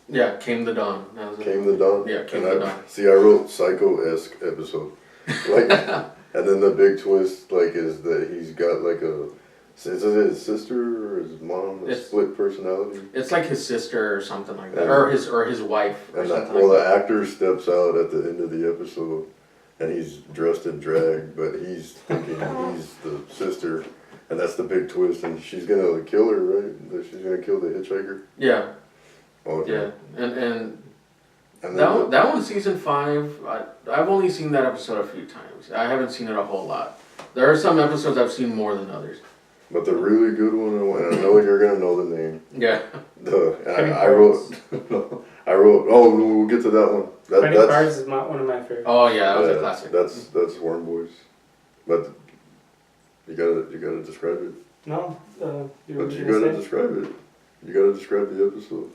Yeah, Came the Dawn. Came the Dawn. Yeah, Came the Dawn. See, I wrote Psycho-esque episode, like, and then the big twist like is that he's got like is it his sister or his mom? A split personality. It's like his sister or something like that, or his wife. Or something the actor steps out at the end of the episode, and he's dressed in drag, but he's thinking he's the sister, and that's the big twist. And she's gonna kill her, right? That she's gonna kill the hitchhiker. Yeah. Okay. Yeah, and that one season 5. I've only seen that episode a few times. I haven't seen it a whole lot. There are some episodes I've seen more than others. But the really good one, and I know you're gonna know the name. Yeah. I wrote. Oh, we'll get to that one. Funny Cars is one of my favorites. Oh yeah, that was a classic. That's Worm Boys, but you gotta describe it. No, you gotta describe it. You gotta describe the episode.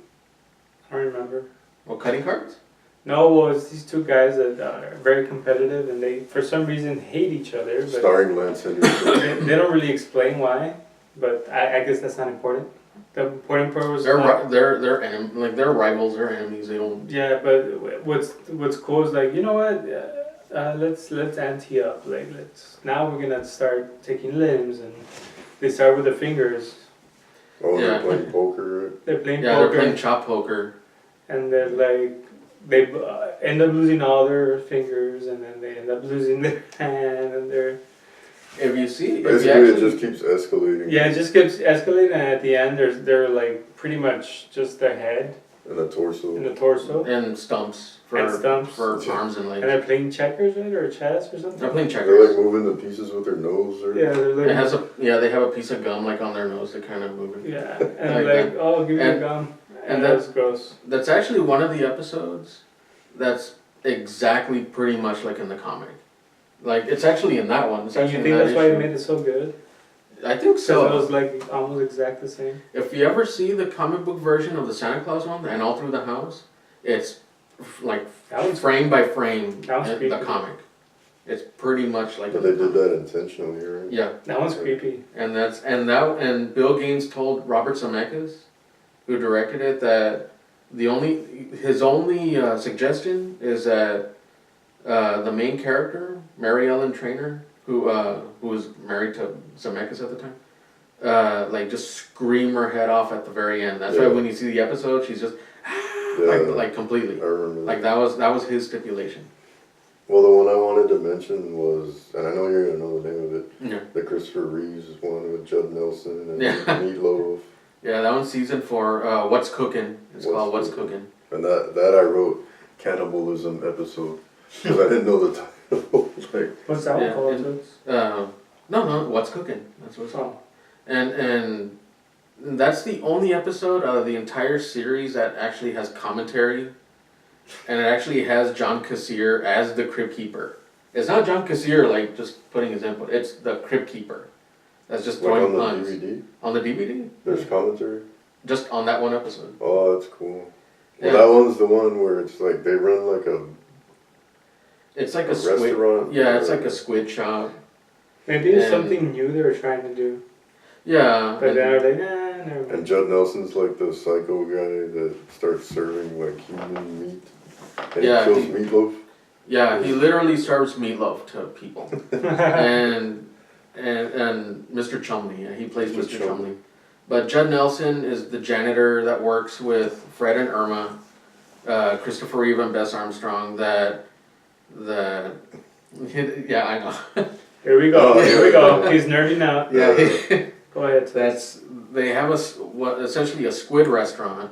I don't remember. Well, Cutting Cards? No, well, it's these two guys that are very competitive, and they, for some reason, hate each other. But starring Lance Henriksen. They don't really explain why, but I guess that's not important. The important part was they're rivals, they're enemies. They don't. Yeah, but what's cool is like, you know what? Let's ante up. Like now we're gonna start taking limbs, and they start with the fingers. Oh, yeah. They're playing poker. Right? They're playing poker. poker. They're playing chop poker. And they're like, they end up losing all their fingers, and then they end up losing their hand, and they're... If you see... Basically, it just keeps escalating. Yeah, it just keeps escalating, and at the end, they're like, pretty much just their head And a torso. in the torso. And stumps for arms and legs. And they're playing checkers, right, or chess or something. They're playing They're checkers. like moving the pieces with their nose, or Yeah, they're like. They have a piece of gum like on their nose to kind of move it. Yeah, and like, oh, give me a gum. And that's gross. That's actually one of the episodes that's exactly pretty much like in the comic. Like, it's actually in that one. It's And actually you think in that that's why issue. it made it so good? I think So it so. was like almost exact the same. If you ever see the comic book version of the Santa Claus one and All Through the House, it's like That was frame by frame That was in creepy. the comic. It's pretty much like but in they the did comic. that intentionally, right? Yeah, That one's creepy. and Bill Gaines told Robert Zemeckis, who directed it, that his only suggestion is that the main character, Mary Ellen Trainor, who was married to Zemeckis at the time, like just scream her head off at the very end. That's why when you see the episode, she's just like completely. I remember. Like that was his stipulation. Well, the one I wanted to mention was, and I know you're gonna know the name of it, Yeah. the Christopher Reeves one with Judd Nelson and Yeah. Meatloaf. Yeah, that one's season 4. What's Cooking? It's called What's Cooking. And that I wrote cannibalism episode because I didn't know the title. Like, What's that one called? No, What's Cooking? That's what it's called. Oh. And that's the only episode out of the entire series that actually has commentary, and it actually has John Kassir as the Crypt Keeper. It's not John Kassir like just putting his input. It's the Crypt Keeper that's just like throwing on the puns. DVD, On the DVD? there's commentary. Just on that one episode. Oh, that's cool. Well, Yeah. that one's the one where it's like they run like It's like a a squid. restaurant. Yeah, it's like a squid shop. Maybe it's And- something new they were trying to do. Yeah. But and- then they're like, nah, never mind. And Judd Nelson's like the psycho guy that starts serving like human meat. And Yeah, he kills he- Meatloaf. Yeah, he literally serves meatloaf to people. and Mr. Chumley, yeah, he plays Mr. Mr. Chumley. Chumley. But Judd Nelson is the janitor that works with Fred and Irma, Christopher Reeve and Bess Armstrong. Yeah, I know. Here we go. Oh, Here we yeah. go. He's nerding out. Yeah, Go ahead. they have essentially a squid restaurant,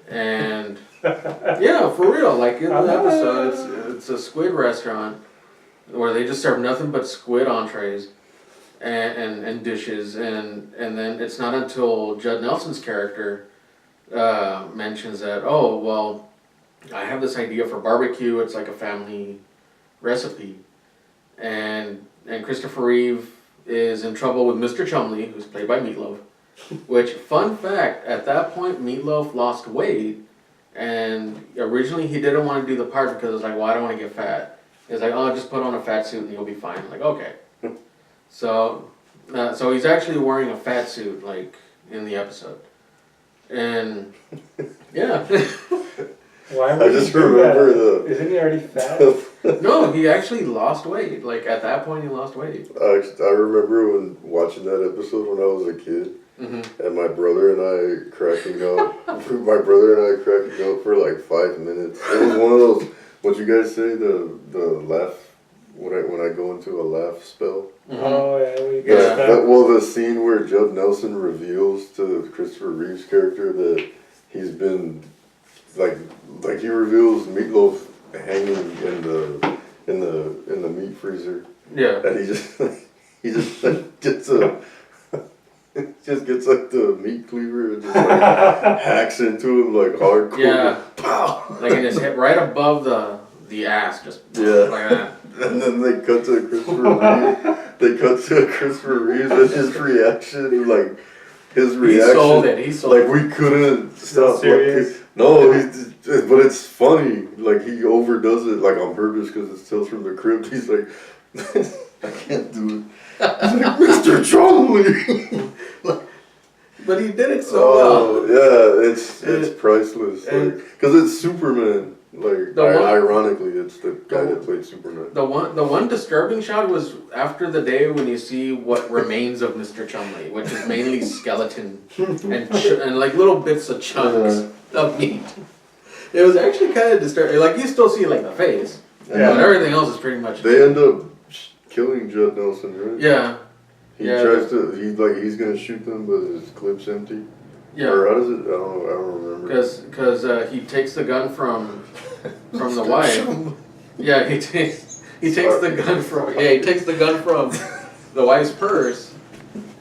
and yeah, for real, like in the episode, it's a squid restaurant where they just serve nothing but squid entrees and dishes, and then it's not until Judd Nelson's character mentions that, oh well, I have this idea for barbecue. It's like a family recipe, and Christopher Reeve is in trouble with Mr. Chumley, who's played by Meatloaf. Which, fun fact, at that point Meatloaf lost weight, and originally he didn't want to do the part because it was like, well, I don't want to get fat. He's like, oh, just put on a fat suit and you'll be fine. Like, okay. So he's actually wearing a fat suit, like, in the episode. And, yeah. Why I would just he do remember that? Isn't he already fat? No, he actually lost weight. Like, at that point he lost weight. I remember when watching that episode when I was a kid, Mm-hmm. and my brother and I cracking up. My brother and I cracking up for like 5 minutes. It was one of those. What you guys say? The laugh. When I go into a laugh spell. Mm-hmm. Oh yeah, we Yeah. got Well, the scene where Judd Nelson reveals to Christopher Reeve's character that he's been like he reveals Meatloaf hanging in the meat freezer, Yeah. and he just like, gets a. Just gets like the meat cleaver and just like hacks into him like hardcore. Yeah. Pow! Like in his head, right above the ass, just Yeah. like that. And then they cut to Christopher Reeve. They cut to Christopher Reeve and his reaction, like his reaction. He sold it. He sold Like it. we couldn't stop. serious? Like, no, but it's funny. Like he overdoes it like on purpose because it's Tales from the Crypt. He's like, I can't do it. He's like, Mr. Chumley. But he did it so well. Yeah, it's priceless. and- Because it's Superman. Like ironically, it's the guy that played Superman. The one disturbing shot was after the day when you see what remains of Mr. Chumley, which is mainly skeleton and like little bits of chunks of meat. It was actually kind of disturbing. Like you still see like the face, but everything else is pretty much. They end up killing Judd Nelson, right? Yeah. He tries to. He's gonna shoot them, but his clip's empty. Yeah. Or how does it? I don't remember. Because he takes the gun from the wife. Yeah, he takes the gun from the wife's purse,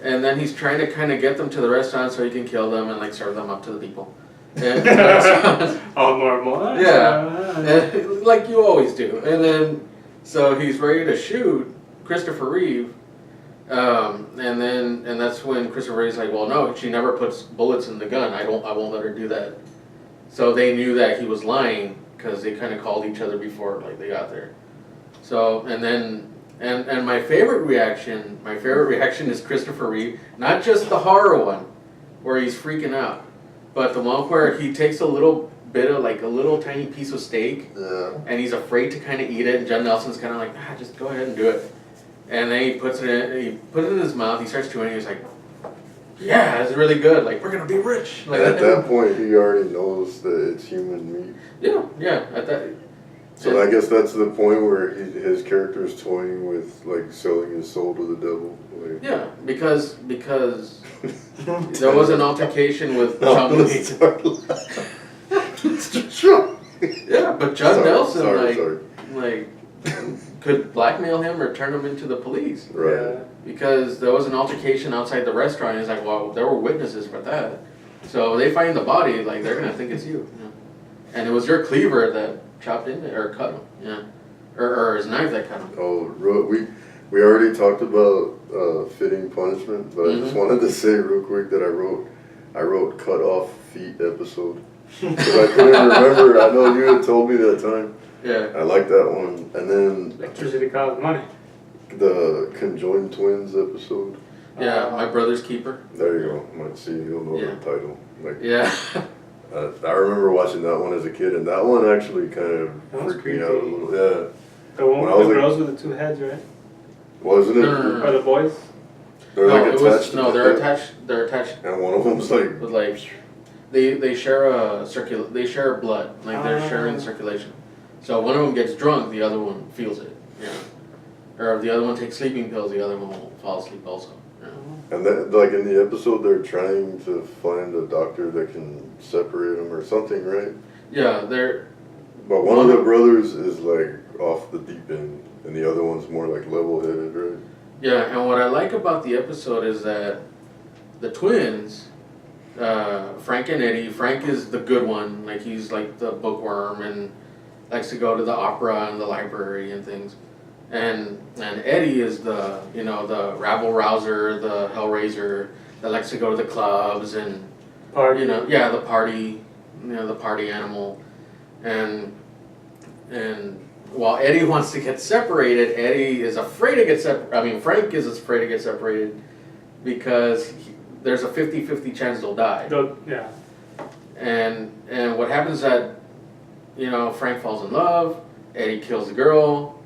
and then he's trying to kind of get them to the restaurant so he can kill them and like serve them up to the people. And all normal. yeah, and, like you always do. And then so he's ready to shoot Christopher Reeve. And that's when Christopher Reeve's like, well, no, she never puts bullets in the gun. I won't let her do that. So they knew that he was lying because they kind of called each other before, like they got there. So and my favorite reaction is Christopher Reeve, not just the horror one, where he's freaking out, but the one where he takes a little bit of like a little tiny piece of steak, and he's afraid to kind of eat it, and Judd Nelson's kind of like, just go ahead and do it. And then he puts it in his mouth, he starts chewing it, he's like, yeah, it's really good, like, we're gonna be rich. Like, at that point, he already knows that it's human meat. Yeah, at that. So I guess that's the point where his character is toying with, like, selling his soul to the devil. Like. Yeah, because there was an altercation with Chumley. Yeah, but Judd Nelson, like, could blackmail him or turn him into the police. Right. Yeah. Because there was an altercation outside the restaurant. He's like, well, there were witnesses for that. So they find the body, like, they're going to think it's you. And it was your cleaver that chopped in there, or cut him. Yeah. Or his knife that cut him. Oh, we already talked about fitting punishment, but I just wanted to say real quick that I wrote cut off feet episode. Because I couldn't remember. I know you had told me that time. Yeah. I like that one. And then Electricity costs money. the conjoined twins episode. Yeah, My Brother's Keeper. There you go. Might see you'll know the title. Like, yeah. I remember watching that one as a kid, and that one actually kind of freaked me out a little. Yeah. The one with the girls with the two heads, right? Wasn't it? No. Or the boys? They're like attached. They're attached. They're attached. And one of them's like. With like, they share they share blood. Like they're sharing circulation. So one of them gets drunk, the other one feels it. Yeah. Or if the other one takes sleeping pills, the other one will fall asleep also. Yeah. And then, like in the episode, they're trying to find a doctor that can separate them or something, right? Yeah, they're. But one of the brothers is like off the deep end, and the other one's more like level-headed, right? Yeah, and what I like about the episode is that the twins, Frank and Eddie. Frank is the good one, like he's like the bookworm and likes to go to the opera and the library and things. And Eddie is the the rabble rouser, the hellraiser that likes to go to the clubs and Party. the party, the party animal. And while Eddie wants to get separated, Eddie is afraid to get Frank is afraid to get separated because there's a 50-50 chance they'll die. Yeah. And what happens is that Frank falls in love, Eddie kills the girl.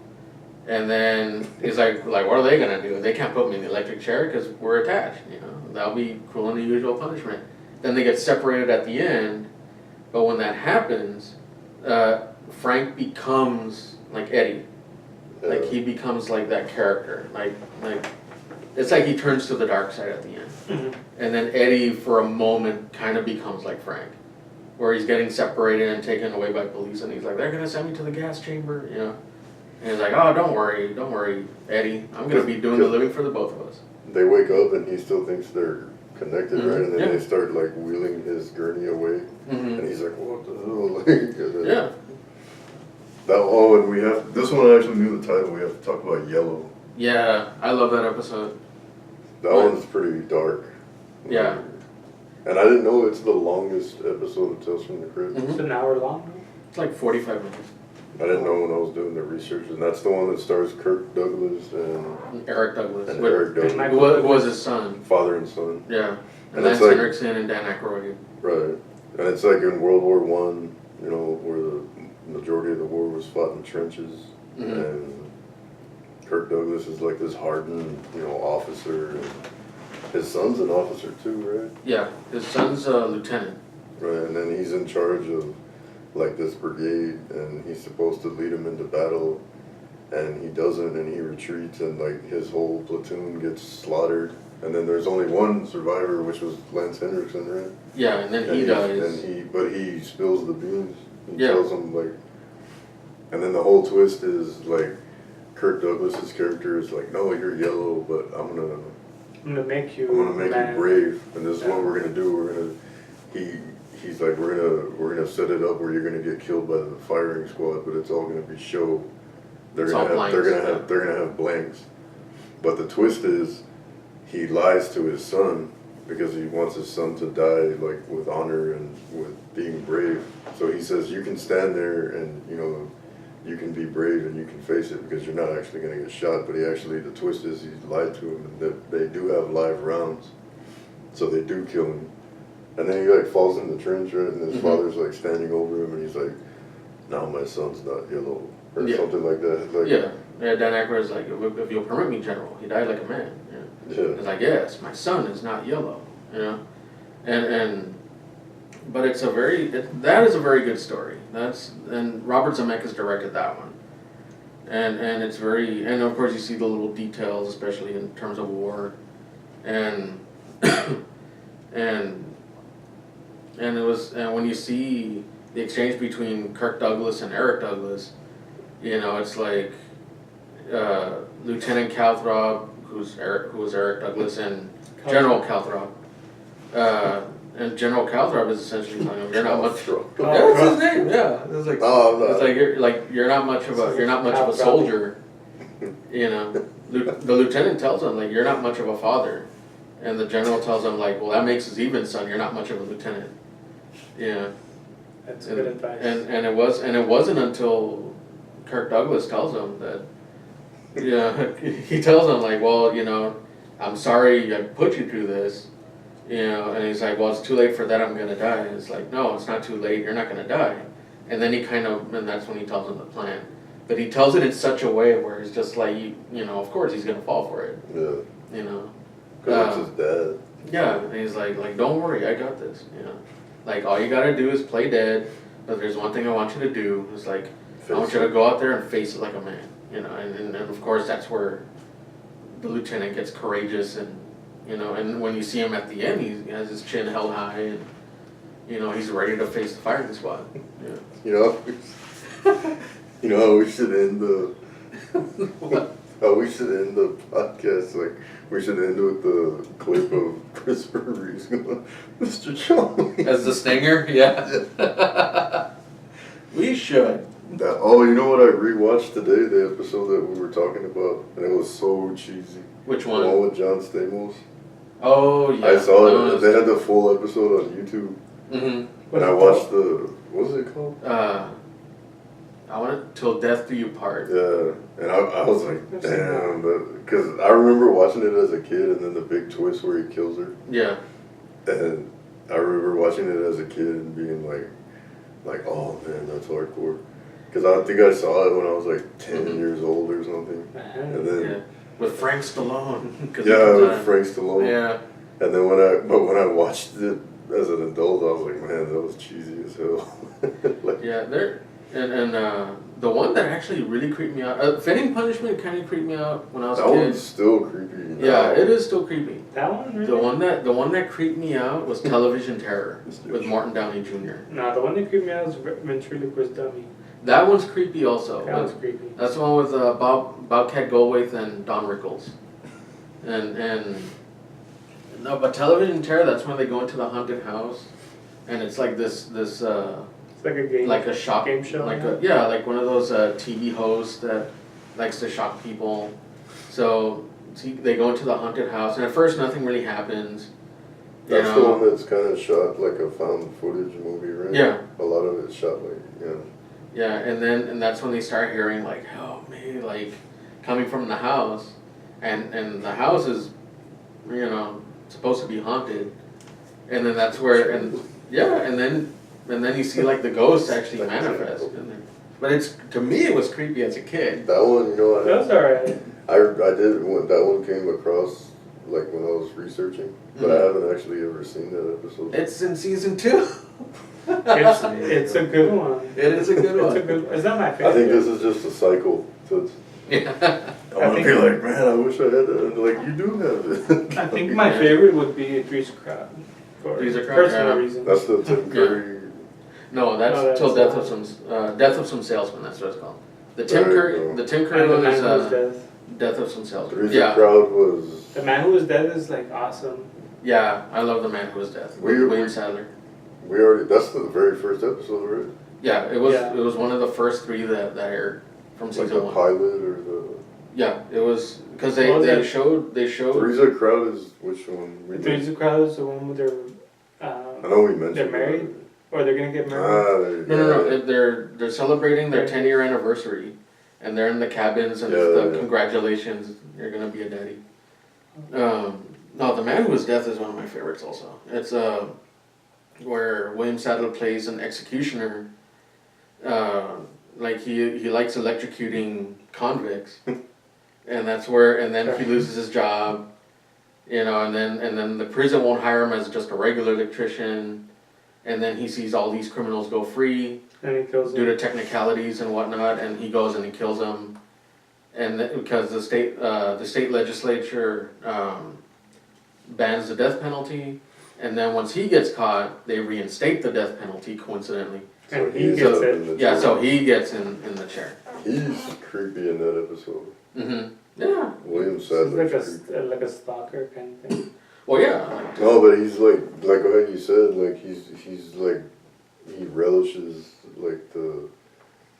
And then he's like, what are they gonna do? They can't put me in the electric chair because we're attached. That'll be cruel and unusual punishment. Then they get separated at the end, but when that happens, Frank becomes like Eddie. Like he becomes like that character. Like it's like he turns to the dark side at the end. Mm-hmm. And then Eddie, for a moment, kind of becomes like Frank, where he's getting separated and taken away by police, and he's like, they're gonna send me to the gas chamber, And he's like, oh, don't worry, Eddie. I'm going to be doing the living for the both of us. They wake up and he still thinks they're connected, right? And then they start like wheeling his gurney away, and he's like, what the hell? Yeah. And we have this one. I actually knew the title. We have to talk about Yellow. Yeah, I love that episode. That one's pretty dark. Yeah. And I didn't know it's the longest episode of Tales from the Crypt. It's an hour long. It's like 45 minutes. I didn't know when I was doing the research, and that's the one that stars Kirk Douglas and Eric Douglas. Eric Douglas. Who was his son. Father and son. Yeah. And Lance it's like, Henriksen and Dan Aykroyd. Right. And it's like in World War I, where the majority of the war was fought in trenches. And Kirk Douglas is like this hardened, officer. And his son's an officer too, right? Yeah. His son's a lieutenant. Right. And then he's in charge of like this brigade, and he's supposed to lead him into battle, and he doesn't, and he retreats, and like his whole platoon gets slaughtered, and then there's only one survivor, which was Lance Henriksen, right? Yeah, and then he dies. But he spills the beans. He Yeah. tells him like, and then the whole twist is like, Kirk Douglas's character is like, no, you're yellow, but I'm gonna make you brave, and this is what we're gonna do. He's like, we're gonna set it up where you're gonna get killed by the firing squad, but it's all gonna be show. They're gonna have blanks. But the twist is, he lies to his son because he wants his son to die like with honor and with being brave. So he says, you can stand there and you can be brave and you can face it because you're not actually gonna get shot. But the twist is he lied to him, and that they do have live rounds, so they do kill him. And then he like falls in the trench, right? And his father's like standing over him, and he's like, "Now my son's not yellow," or something like that. Like, yeah, Dan Aykroyd's like, "If you'll permit me, General, he died like a man." Yeah. It's like, yes, my son is not yellow, but that is a very good story. And Robert Zemeckis directed that one, and it's and of course you see the little details, especially in terms of war, and and when you see the exchange between Kirk Douglas and Eric Douglas, it's like Lieutenant Calthrop, who was Eric Douglas, and General Calthrop. And General Calthrop is essentially telling him, "You're not much." Yeah, that's his name. Yeah, it's like you're not much of a soldier. The lieutenant tells him like, "You're not much of a father," and the general tells him like, "Well, that makes us even, son. You're not much of a lieutenant." Yeah. That's good advice. And it wasn't until Kirk Douglas tells him that. Yeah, he tells him like, "Well, I'm sorry I put you through this." And he's like, "Well, it's too late for that, I'm gonna die." And it's like, "No, it's not too late, you're not gonna die." And then and that's when he tells him the plan. But he tells it in such a way where it's just like, of course he's gonna fall for it. Yeah. Because it's his dad. Yeah, and he's like, "Don't worry, I got this." Like, all you gotta do is play dead, but there's one thing I want you to do. It's like, I want you to go out there and face it like a man. And of course that's where the lieutenant gets courageous and when you see him at the end, he has his chin held high, and he's ready to face the firing squad. Yeah. How we should end the how we should end the podcast. Like, we should end with the clip of Christopher Reeves going, "Mr. Charlie," as the stinger. Yeah. We should. You know what I rewatched today? The episode that we were talking about, and it was so cheesy. Which one? The one with John Stamos. Oh yeah. I saw it. They had the full episode on YouTube. Mm-hmm. And I watched what was it called? I want it Till Death Do You Part. Yeah, and I was like, damn, because I remember watching it as a kid, and then the big twist where he kills her. Yeah. And I remember watching it as a kid and being like, oh man, that's hardcore. Because I think I saw it when I was like 10 years old or something. And then with Frank Stallone. With Frank Stallone. Yeah. And then when I watched it as an adult, I was like, man, that was cheesy as hell. Yeah, and the one that actually really creeped me out, Fitting Punishment kind of creeped me out when I was a kid. That one's still creepy. Yeah, it is still creepy. That one really? The one that creeped me out was Television Terror with Martin Downey Jr. No, the one that creeped me out was Ventriloquist Dummy. That one's creepy also. That one's creepy. That's the one with Bobcat Goldthwait and Don Rickles. No, but Television Terror, that's when they go into the haunted house, and it's like this it's like a game. like a shock game show. Like one of those TV hosts that likes to shock people. So they go into the haunted house, and at first nothing really happens. That's the one that's kind of shot like a found footage movie, right? Yeah. A lot of it's shot like, Yeah, and that's when they start hearing like, help me, like coming from the house, and the house is, supposed to be haunted, and then that's where and then you see like the ghosts actually manifest. But to me it was creepy as a kid. That one, that was alright. I did when that one came across like when I was researching, but I haven't actually ever seen that episode. It's in season 2. It's a good one. It is a good one. It's not my favorite. I think this is just a cycle. Yeah. I want to be like, man, I wish I had that. And like, you do have it. I think my favorite would be Three's a Crowd. For Three's a Crowd, personal yeah. reasons. That's the Tim Curry. No, that's No, that's till Death of Some Salesman. That's what it's called. The Tim There you Curry, go. the Tim And Curry The one Man is Who Was Dead. Death of Some Salesman. The crowd was. The Man Who Was Dead is like awesome. Yeah, I love The Man Who Was Death. We- William Sadler. We already. That's the very first episode, right? Yeah, it was. Yeah. It was one of the first 3 that aired from Like season the 1. pilot or the. Yeah, it was because What was they that? showed Three's a crowd is which one? The Three's a Crowd is the one with their. I know we mentioned. They're married? Or they're gonna get married. Ah, there you No. go. They're celebrating their 10-year anniversary, and they're in the cabins and Yeah, it's the yeah. congratulations, you're gonna be a daddy. No, The Man Who Was Death is one of my favorites. Also, it's where William Sadler plays an executioner. Like he likes electrocuting convicts, and that's where and then he loses his job, you know, and then the prison won't hire him as just a regular electrician, and then he sees all these criminals go free And he kills due them. to technicalities and whatnot, and he goes and he kills them, and because the state legislature bans the death penalty, and then once he gets caught, they reinstate the death penalty coincidentally. So And he he's gets up it. in the Yeah, chair. so he gets in the chair. He's creepy in that episode. Yeah. William It's Sadler. like a stalker kind of thing. Well, yeah. Like, No, but he's like what you said, like he's like he relishes like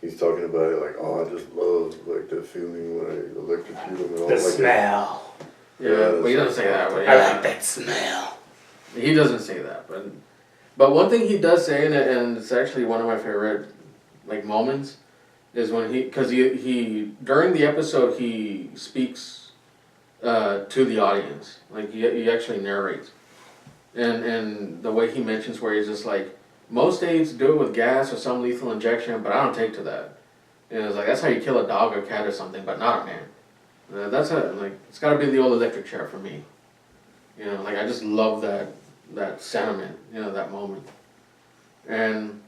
he's talking about it like, oh, I just love like that feeling when I electrocute him and all The like smell. yeah, Yeah, well, he doesn't say that. But I yeah. like that smell. He doesn't say that, but one thing he does say, and it's actually one of my favorite like moments, is when because he during the episode he speaks to the audience, like he actually narrates, and the way he mentions where he's just like, most states do it with gas or some lethal injection, but I don't take to that. And it's like that's how you kill a dog or cat or something, but not a man. That's it's got to be the old electric chair for me. You know, like I just love that sentiment, you know, that moment. And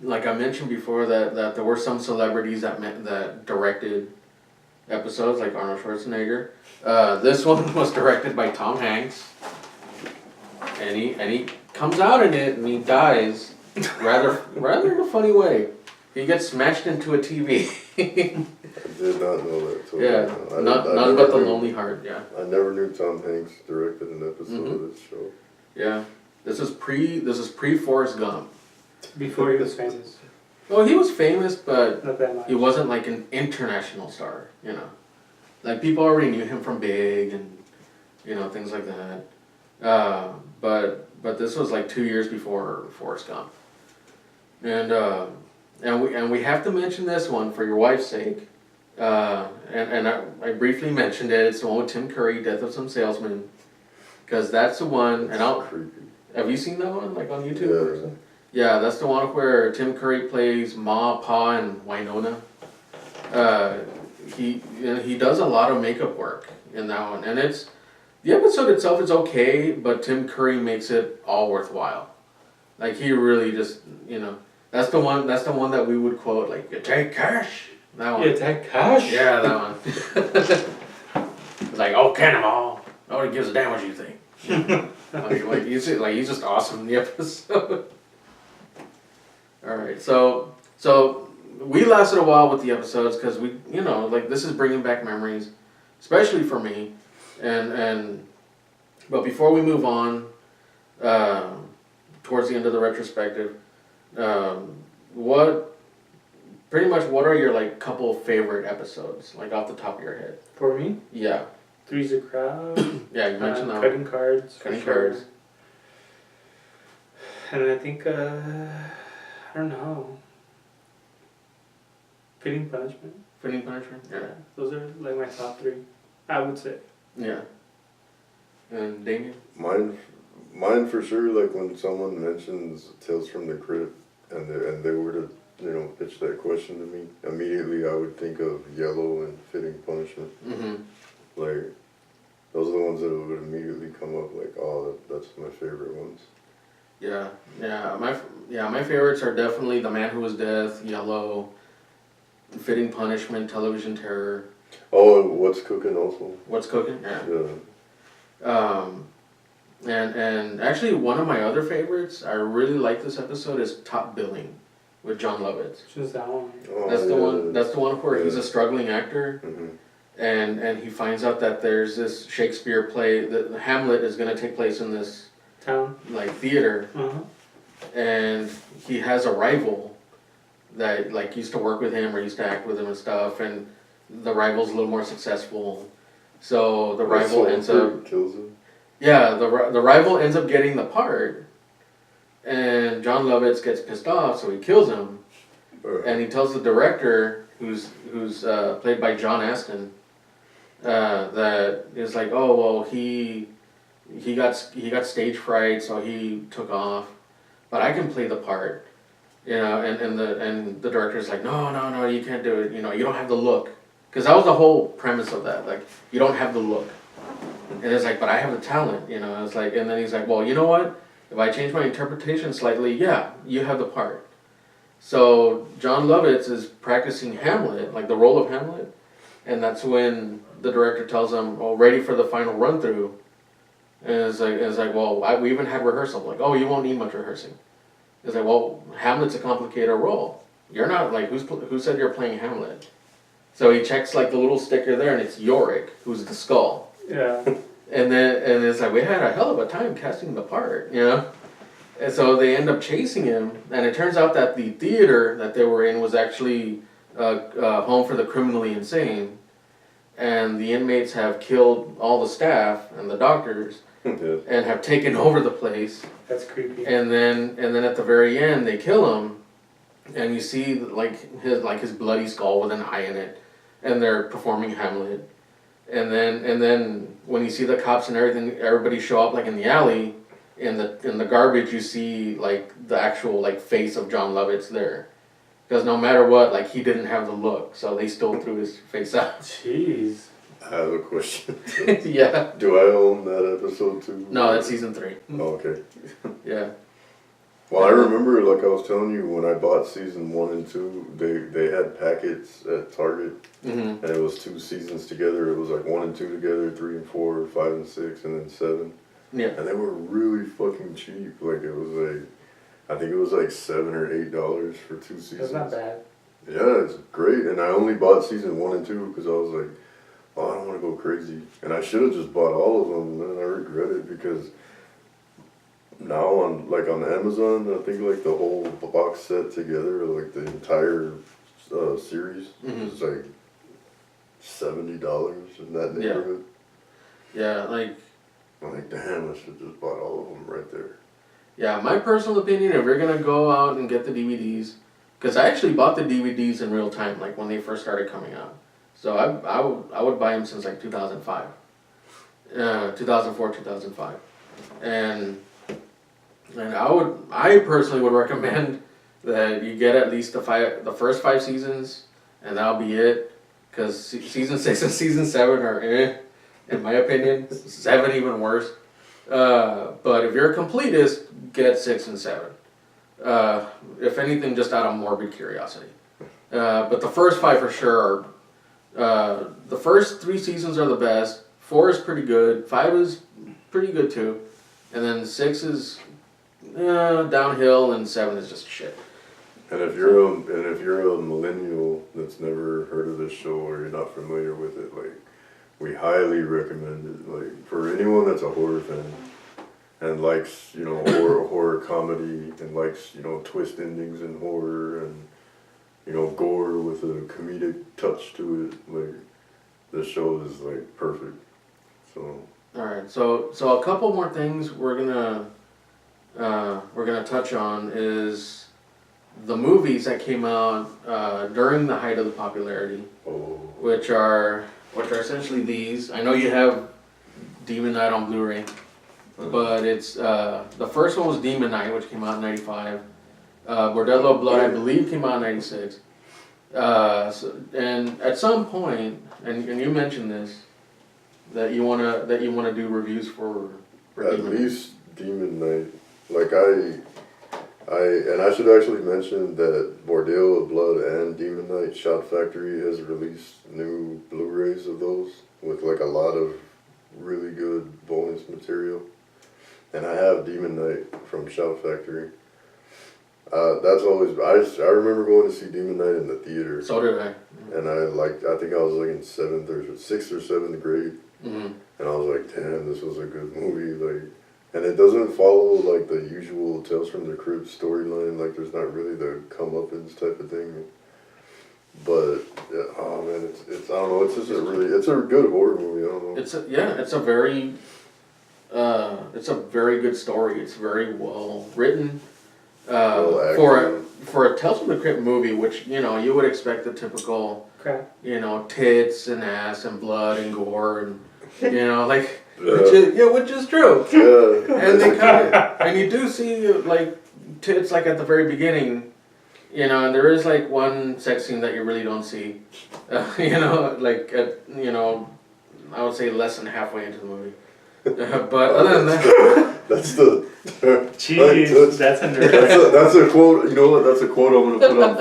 like I mentioned before, that there were some celebrities that directed episodes, like Arnold Schwarzenegger. This one was directed by Tom Hanks, and he comes out in it and he dies rather in a funny way. He gets smashed into a TV. I did not know that. Too. Yeah, I none but the Lonely Heart. Yeah. I never knew Tom Hanks directed an episode of this show. Yeah. This is pre Forrest Gump. Before he was famous. Well, he was famous, but Not that much. he wasn't like an international star, you know. Like people already knew him from Big and, you know, things like that. But this was like 2 years before Forrest Gump. And we have to mention this one for your wife's sake. And I briefly mentioned it. It's the one with Tim Curry, Death of Some Salesman, because that's the one. And Creepy. have you seen that one like on YouTube? Yeah. Or something? Yeah, that's the one where Tim Curry plays Ma, Pa, and Winona. He does a lot of makeup work in that one, and the episode itself is okay, but Tim Curry makes it all worthwhile. Like he really just, you know, that's the one that we would quote, like, you take cash. That one. You take cash? Yeah, that one. It's like, oh, cannonball. Nobody gives a damn what you think. He's just awesome in the episode. All right, so we lasted a while with the episodes because we, you know, like this is bringing back memories, especially for me, but before we move on, towards the end of the retrospective, what are your like couple favorite episodes, like off the top of your head? For me? Yeah. Three's a Crowd. Yeah, you mentioned that. Cutting cards. Cutting for sure. cards. And I think, I don't know. Fitting Punishment. Fitting Punishment. Yeah. Those are like my top 3, I would say. Yeah. And Damien. Mine for sure. Like when someone mentions Tales from the Crypt, and they were to, you know, pitch that question to me, immediately I would think of Yellow and Fitting Punishment. Mm-hmm. Like those are the ones that would immediately come up. Like, oh, that's my favorite ones. Yeah. My favorites are definitely The Man Who Was Death, Yellow, Fitting Punishment, Television Terror. Oh, and What's Cooking also? What's Cooking? Yeah. Yeah. And actually one of my other favorites, I really like this episode, is Top Billing with John Lovitz. Just that one. Oh, That's the yeah, one. That's the one where he's a struggling actor, Mm-hmm. and he finds out that there's this Shakespeare play that Hamlet is going to take place in this Town. like theater, Uh-huh. and he has a rival that like used to work with him or used to act with him and stuff, and the rival's a little more successful, so the rival ends up kills him. yeah the rival ends up getting the part, and John Lovitz gets pissed off, so he kills him. And he tells the director, who's played by John Astin, that is like, oh well, he got stage fright, so he took off, but I can play the part, and the director's like, no, you can't do it, you don't have the look, because that was the whole premise of that, like you don't have the look, and it's like, but I have the talent, it's like, and then he's like, well, you know what, if I change my interpretation slightly, yeah, you have the part. So John Lovitz is practicing Hamlet, like the role of Hamlet, and that's when the director tells him, "Oh, ready for the final run through." And it's like, well, we even had rehearsal. I'm like, oh, you won't need much rehearsing. It's like, well, Hamlet's a complicated role. You're not like who said you're playing Hamlet? So he checks like the little sticker there, and it's Yorick, who's the skull. Yeah. And it's like we had a hell of a time casting the part, And so they end up chasing him, and it turns out that the theater that they were in was actually a home for the criminally insane, and the inmates have killed all the staff and the doctors, Yeah. and have taken over the place. That's creepy. And then at the very end, they kill him, and you see his bloody skull with an eye in it, and they're performing Hamlet, and then when you see the cops and everybody show up like in the alley. In the garbage, you see like the actual like face of John Lovitz there, because no matter what, like he didn't have the look, so they still threw his face out. Jeez. I have a question. Yeah. Do I own that episode too? No, that's season 3. Oh, okay. Yeah. Well, I remember, like I was telling you, when I bought season 1 and 2, they had packets at Target, Mm-hmm. and it was 2 seasons together. It was like 1 and 2 together, 3 and 4, 5 and 6, and then 7. Yeah. And they were really fucking cheap. Like it was like, I think it was like $7 or $8 for 2 seasons. That's not bad. Yeah, it's great. And I only bought season 1 and 2 because I was like, oh, I don't want to go crazy. And I should have just bought all of them, and then I regret it because now on Amazon, I think like the whole box set together, like the entire series, Mhm. is like $70 in that neighborhood. Yeah, like I'm like, damn, I should just bought all of them right there. yeah, my personal opinion, if you're gonna go out and get the DVDs, because I actually bought the DVDs in real time, like when they first started coming out. So I would buy them since like 2005, 2004, 2005, and I personally would recommend that you get at least the first 5 seasons, and that'll be it, because season 6 and season 7 are in my opinion. 7 even worse. But if you're a completist, get 6 and 7. If anything, just out of morbid curiosity. But the first 5 for sure are, the first 3 seasons are the best. 4 is pretty good. 5 is pretty good too. And then 6 is downhill, and 7 is just shit. And if you're a millennial that's never heard of this show or you're not familiar with it, like, we highly recommend it. Like, for anyone that's a horror fan and likes, horror comedy, and likes, twist endings in horror, and gore with a comedic touch to it, like, this show is like perfect. So. All right, so a couple more things we're gonna touch on is the movies that came out during the height of the popularity, which are essentially these. I know you have Demon Knight on Blu-ray, but it's the first one was Demon Knight, which came out in '95. Bordello of Blood, I believe, came out in '96. And at some point, and you mentioned this, that you wanna do reviews for At Demon Knight. least Demon Knight. Like I I should actually mention that Bordeaux of Blood and Demon Knight Shout Factory has released new Blu-rays of those with like a lot of really good bonus material. And I have Demon Knight from Shout Factory. That's always I remember going to see Demon Knight in the theater. So did I. And I think I was like in sixth or seventh grade. Mm-hmm. And I was like, damn, this was a good movie. Like, and it doesn't follow like the usual Tales from the Crypt storyline. Like, there's not really the comeuppance type of thing. But oh man, it's I don't know. It's just it's a good horror movie. I don't know. It's a very good story. It's very well written. For a Tales from the Crypt movie, which you would expect the typical Crap. Tits and ass and blood and gore and like Yeah. which is true. Yeah. And and you do see like tits like at the very beginning, and there is like one sex scene that you really don't see, like at I would say less than halfway into the movie. But other than that, that's the Jeez, that's a nerd. that's a quote. You know what? That's a quote I'm gonna put on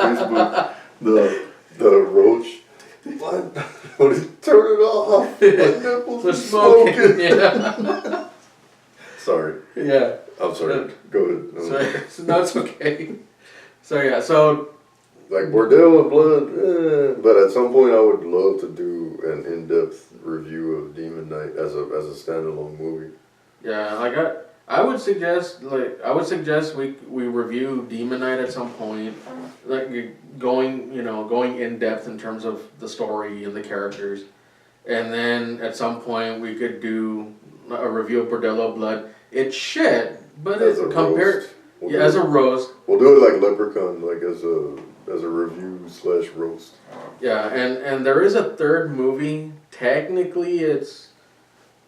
Facebook. The roach. What is turn it off? My nipples we're are smoking. Yeah. Sorry. Yeah. I'm sorry. Go ahead. No. No, it's okay. So Like Bordeaux of Blood, but at some point I would love to do an in-depth review of Demon Knight as a standalone movie. yeah, like I would suggest we review Demon Knight at some point, like going in depth in terms of the story and the characters, and then at some point we could do a review of Bordello of Blood. It's shit, but As it a compared roast. as a roast. We'll do it like Leprechaun, like as a review / roast. Yeah, and there is a third movie. Technically, it's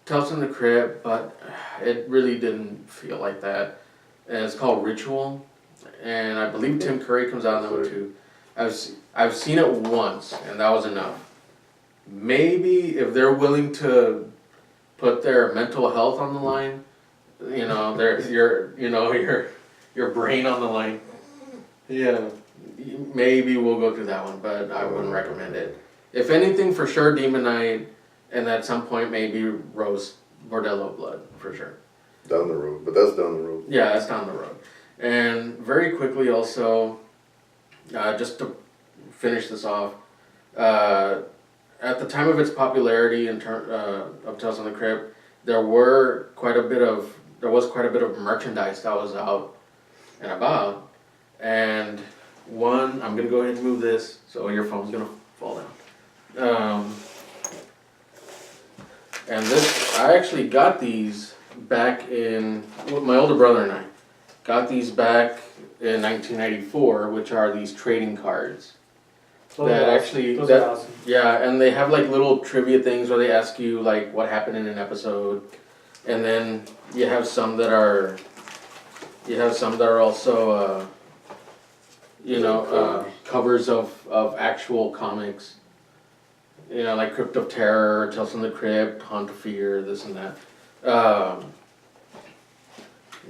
Tales from the Crypt, but it really didn't feel like that. And it's called Ritual, and I believe Tim Curry comes out in that one too. I've seen it once, and that was enough. Maybe if they're willing to put their mental health on the line, your brain on the line. Yeah, maybe we'll go through that one, but I wouldn't recommend it. If anything, for sure, Demon Knight, and at some point maybe roast Bordello Blood for sure. Down the road, but that's down the road. Yeah, that's down the road. And very quickly, also, just to finish this off, at the time of its popularity of Tales from the Crypt, there was quite a bit of merchandise that was out and about, and I'm gonna go ahead and move this so your phone's gonna fall down. And I actually got these back my older brother and I got these back in 1994, which are these trading cards. Those are awesome. Yeah, and they have like little trivia things where they ask you like what happened in an episode, and then you have some that are also covers of actual comics. Like Crypt of Terror, Tales from the Crypt, Haunt of Fear, this and that.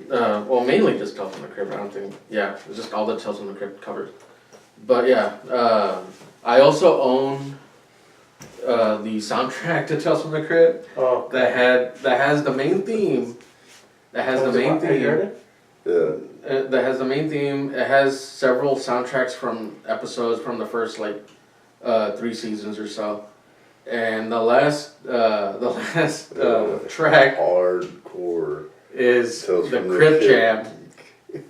Well, mainly just Tales from the Crypt. I don't think. Yeah, it's just all the Tales from the Crypt covers. But yeah, I also own the soundtrack to Tales from the Crypt. Oh. That has the main theme. That has the main theme. You heard it? Yeah. That has the main theme. It has several soundtracks from episodes from the first 3 seasons or so, and the last track hardcore is Tales the from the Crypt Crypt.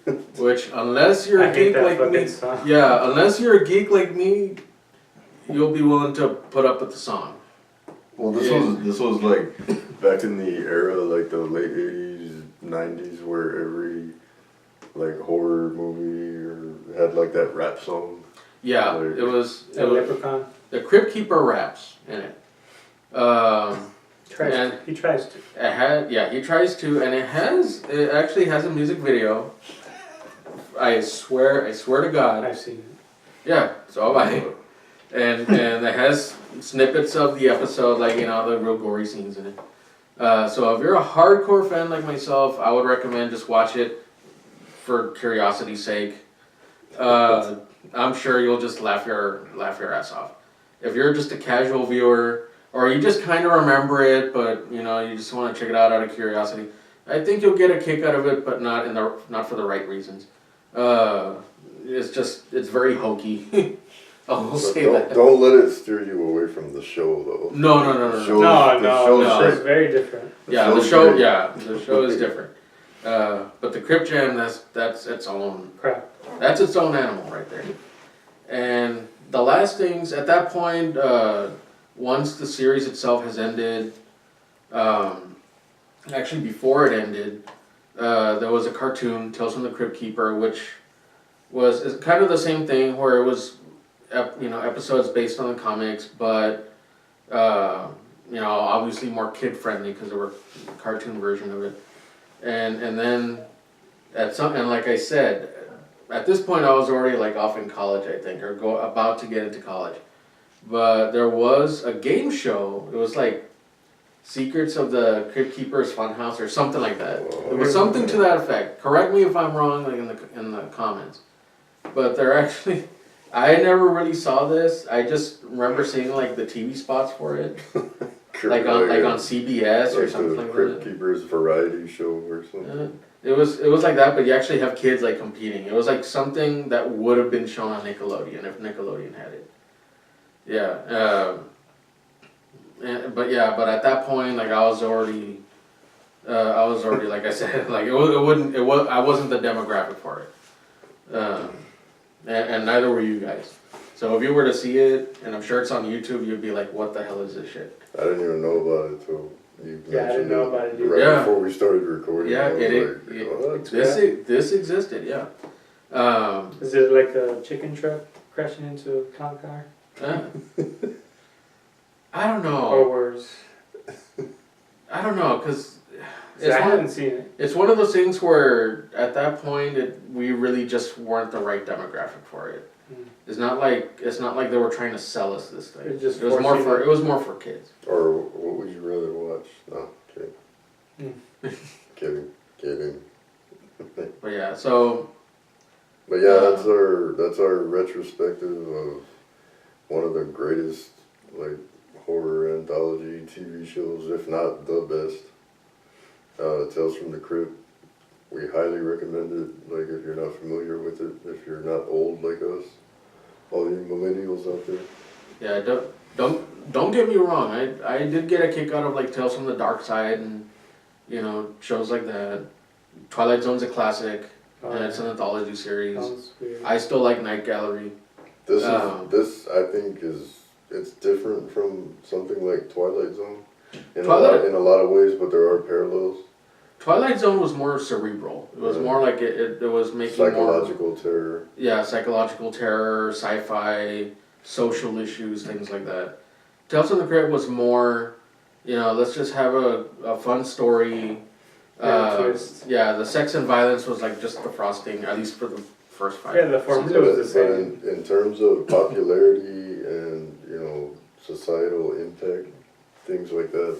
Jam, which unless you're I a hate geek that like me, fucking song. unless you're a geek like me, you'll be willing to put up with the song. Well, this was like back in the era, like the late 80s, 90s, where every like horror movie had like that rap song. Yeah, Like- it was Leprechaun. the Crypt Keeper raps in it. He tries to. He tries to, and it actually has a music video. I swear to God. I've seen it. Yeah, so have I. And it has snippets of the episode, like the real gory scenes in it. So if you're a hardcore fan like myself, I would recommend just watch it for curiosity's sake, I'm sure you'll just laugh your ass off. If you're just a casual viewer, or you just kind of remember it, but you know you just want to check it out of curiosity, I think you'll get a kick out of it, but not for the right reasons. It's very hokey. I'll say that. Don't let it steer you away from the show, though. No. The show's It's very different. The show is different. But the Crypt Jam, that's its own Crap. That's its own animal right there. And the last things at that point, once the series itself has ended, actually before it ended, there was a cartoon, Tales from the Crypt Keeper, which was kind of the same thing, where it was episodes based on the comics, but obviously more kid friendly because there were a cartoon version of it. And then and like I said, at this point I was already like off in college, I think, or about to get into college. But there was a game show. It was like Secrets of the Crypt Keeper's Funhouse or something like that. It was something to that effect. Correct me if I'm wrong, like in the comments. But they're actually, I never really saw this. I just remember seeing like the TV spots for it, like on CBS or something like that. Crypt Keeper's variety show or something. It was like that, but you actually have kids like competing. It was like something that would have been shown on Nickelodeon if Nickelodeon had it. Yeah. But at that point, like I was already like I said, like I wasn't the demographic for it. And neither were you guys. So if you were to see it, and I'm sure it's on YouTube, you'd be like, what the hell is this shit? I didn't even know about it till you mentioned I didn't know about it either. right before we started recording. Yeah, this existed, yeah. Is it like a chicken truck crashing into a clown car? I don't know. Or worse? I don't know, because I haven't seen it. It's one of those things where at that point we really just weren't the right demographic for it. It's not like they were trying to sell us this thing. It was more for kids. Or what would you rather watch? No, kidding. Kidding. But yeah, so. But yeah, that's our retrospective of one of the greatest like horror anthology TV shows, if not the best. Tales from the Crypt. We highly recommend it. Like if you're not familiar with it, if you're not old like us, all you millennials out there. Yeah, don't get me wrong. I did get a kick out of like Tales from the Dark Side and shows like that. Twilight Zone's a classic, and it's an anthology series. I still like Night Gallery. This I think it's different from something like Twilight Zone in a lot of ways, but there are parallels. Twilight Zone was more cerebral. It was more like it was making psychological terror. Yeah, psychological terror, sci-fi, social issues, things like that. Tales from the Crypt was more, let's just have a fun story. The sex and violence was like just the frosting, at least for the first 5 Yeah, the formula was the same. In terms of popularity and societal impact, things like that,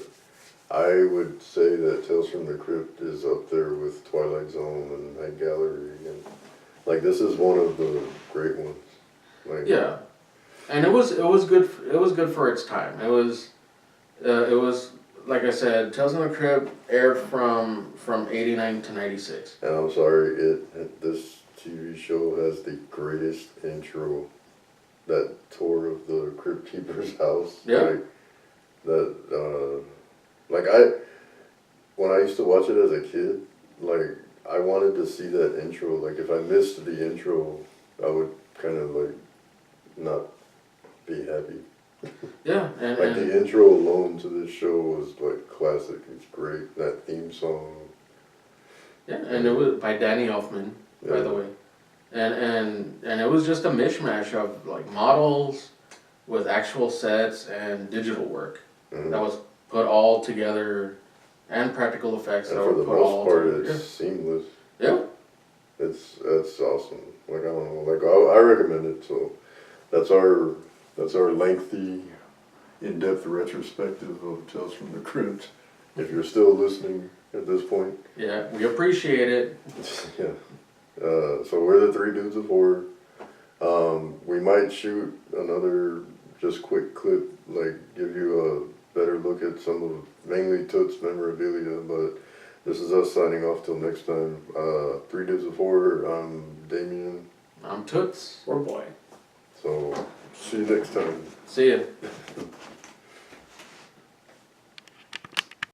I would say that Tales from the Crypt is up there with Twilight Zone and Night Gallery, and like this is one of the great ones. Like, yeah, and it was good. It was good for its time. It was like I said, Tales from the Crypt aired from 89 to 96. And I'm sorry, this TV show has the greatest intro. That tour of the Crypt Keeper's house. Yeah. When I used to watch it as a kid, like I wanted to see that intro. Like if I missed the intro, I would kind of like not be happy. Yeah, and the intro alone to this show was like classic. It's great. That theme song. Yeah, and it was by Danny Elfman, by the way. And it was just a mishmash of like models with actual sets and digital work that was put all together, and practical effects that were put all together. For the most part, it's seamless. Yeah. That's awesome. Like I don't know, like I recommend it. So that's our lengthy, in-depth retrospective of Tales from the Crypt. If you're still listening at this point. Yeah, we appreciate it. Yeah. So we're the three dudes of horror. We might shoot another just quick clip, like give you a better look at some of mainly Toots memorabilia, but this is us signing off till next time. Three dudes of horror. I'm Damien. I'm Toots. Poor boy. So see you next time. See ya.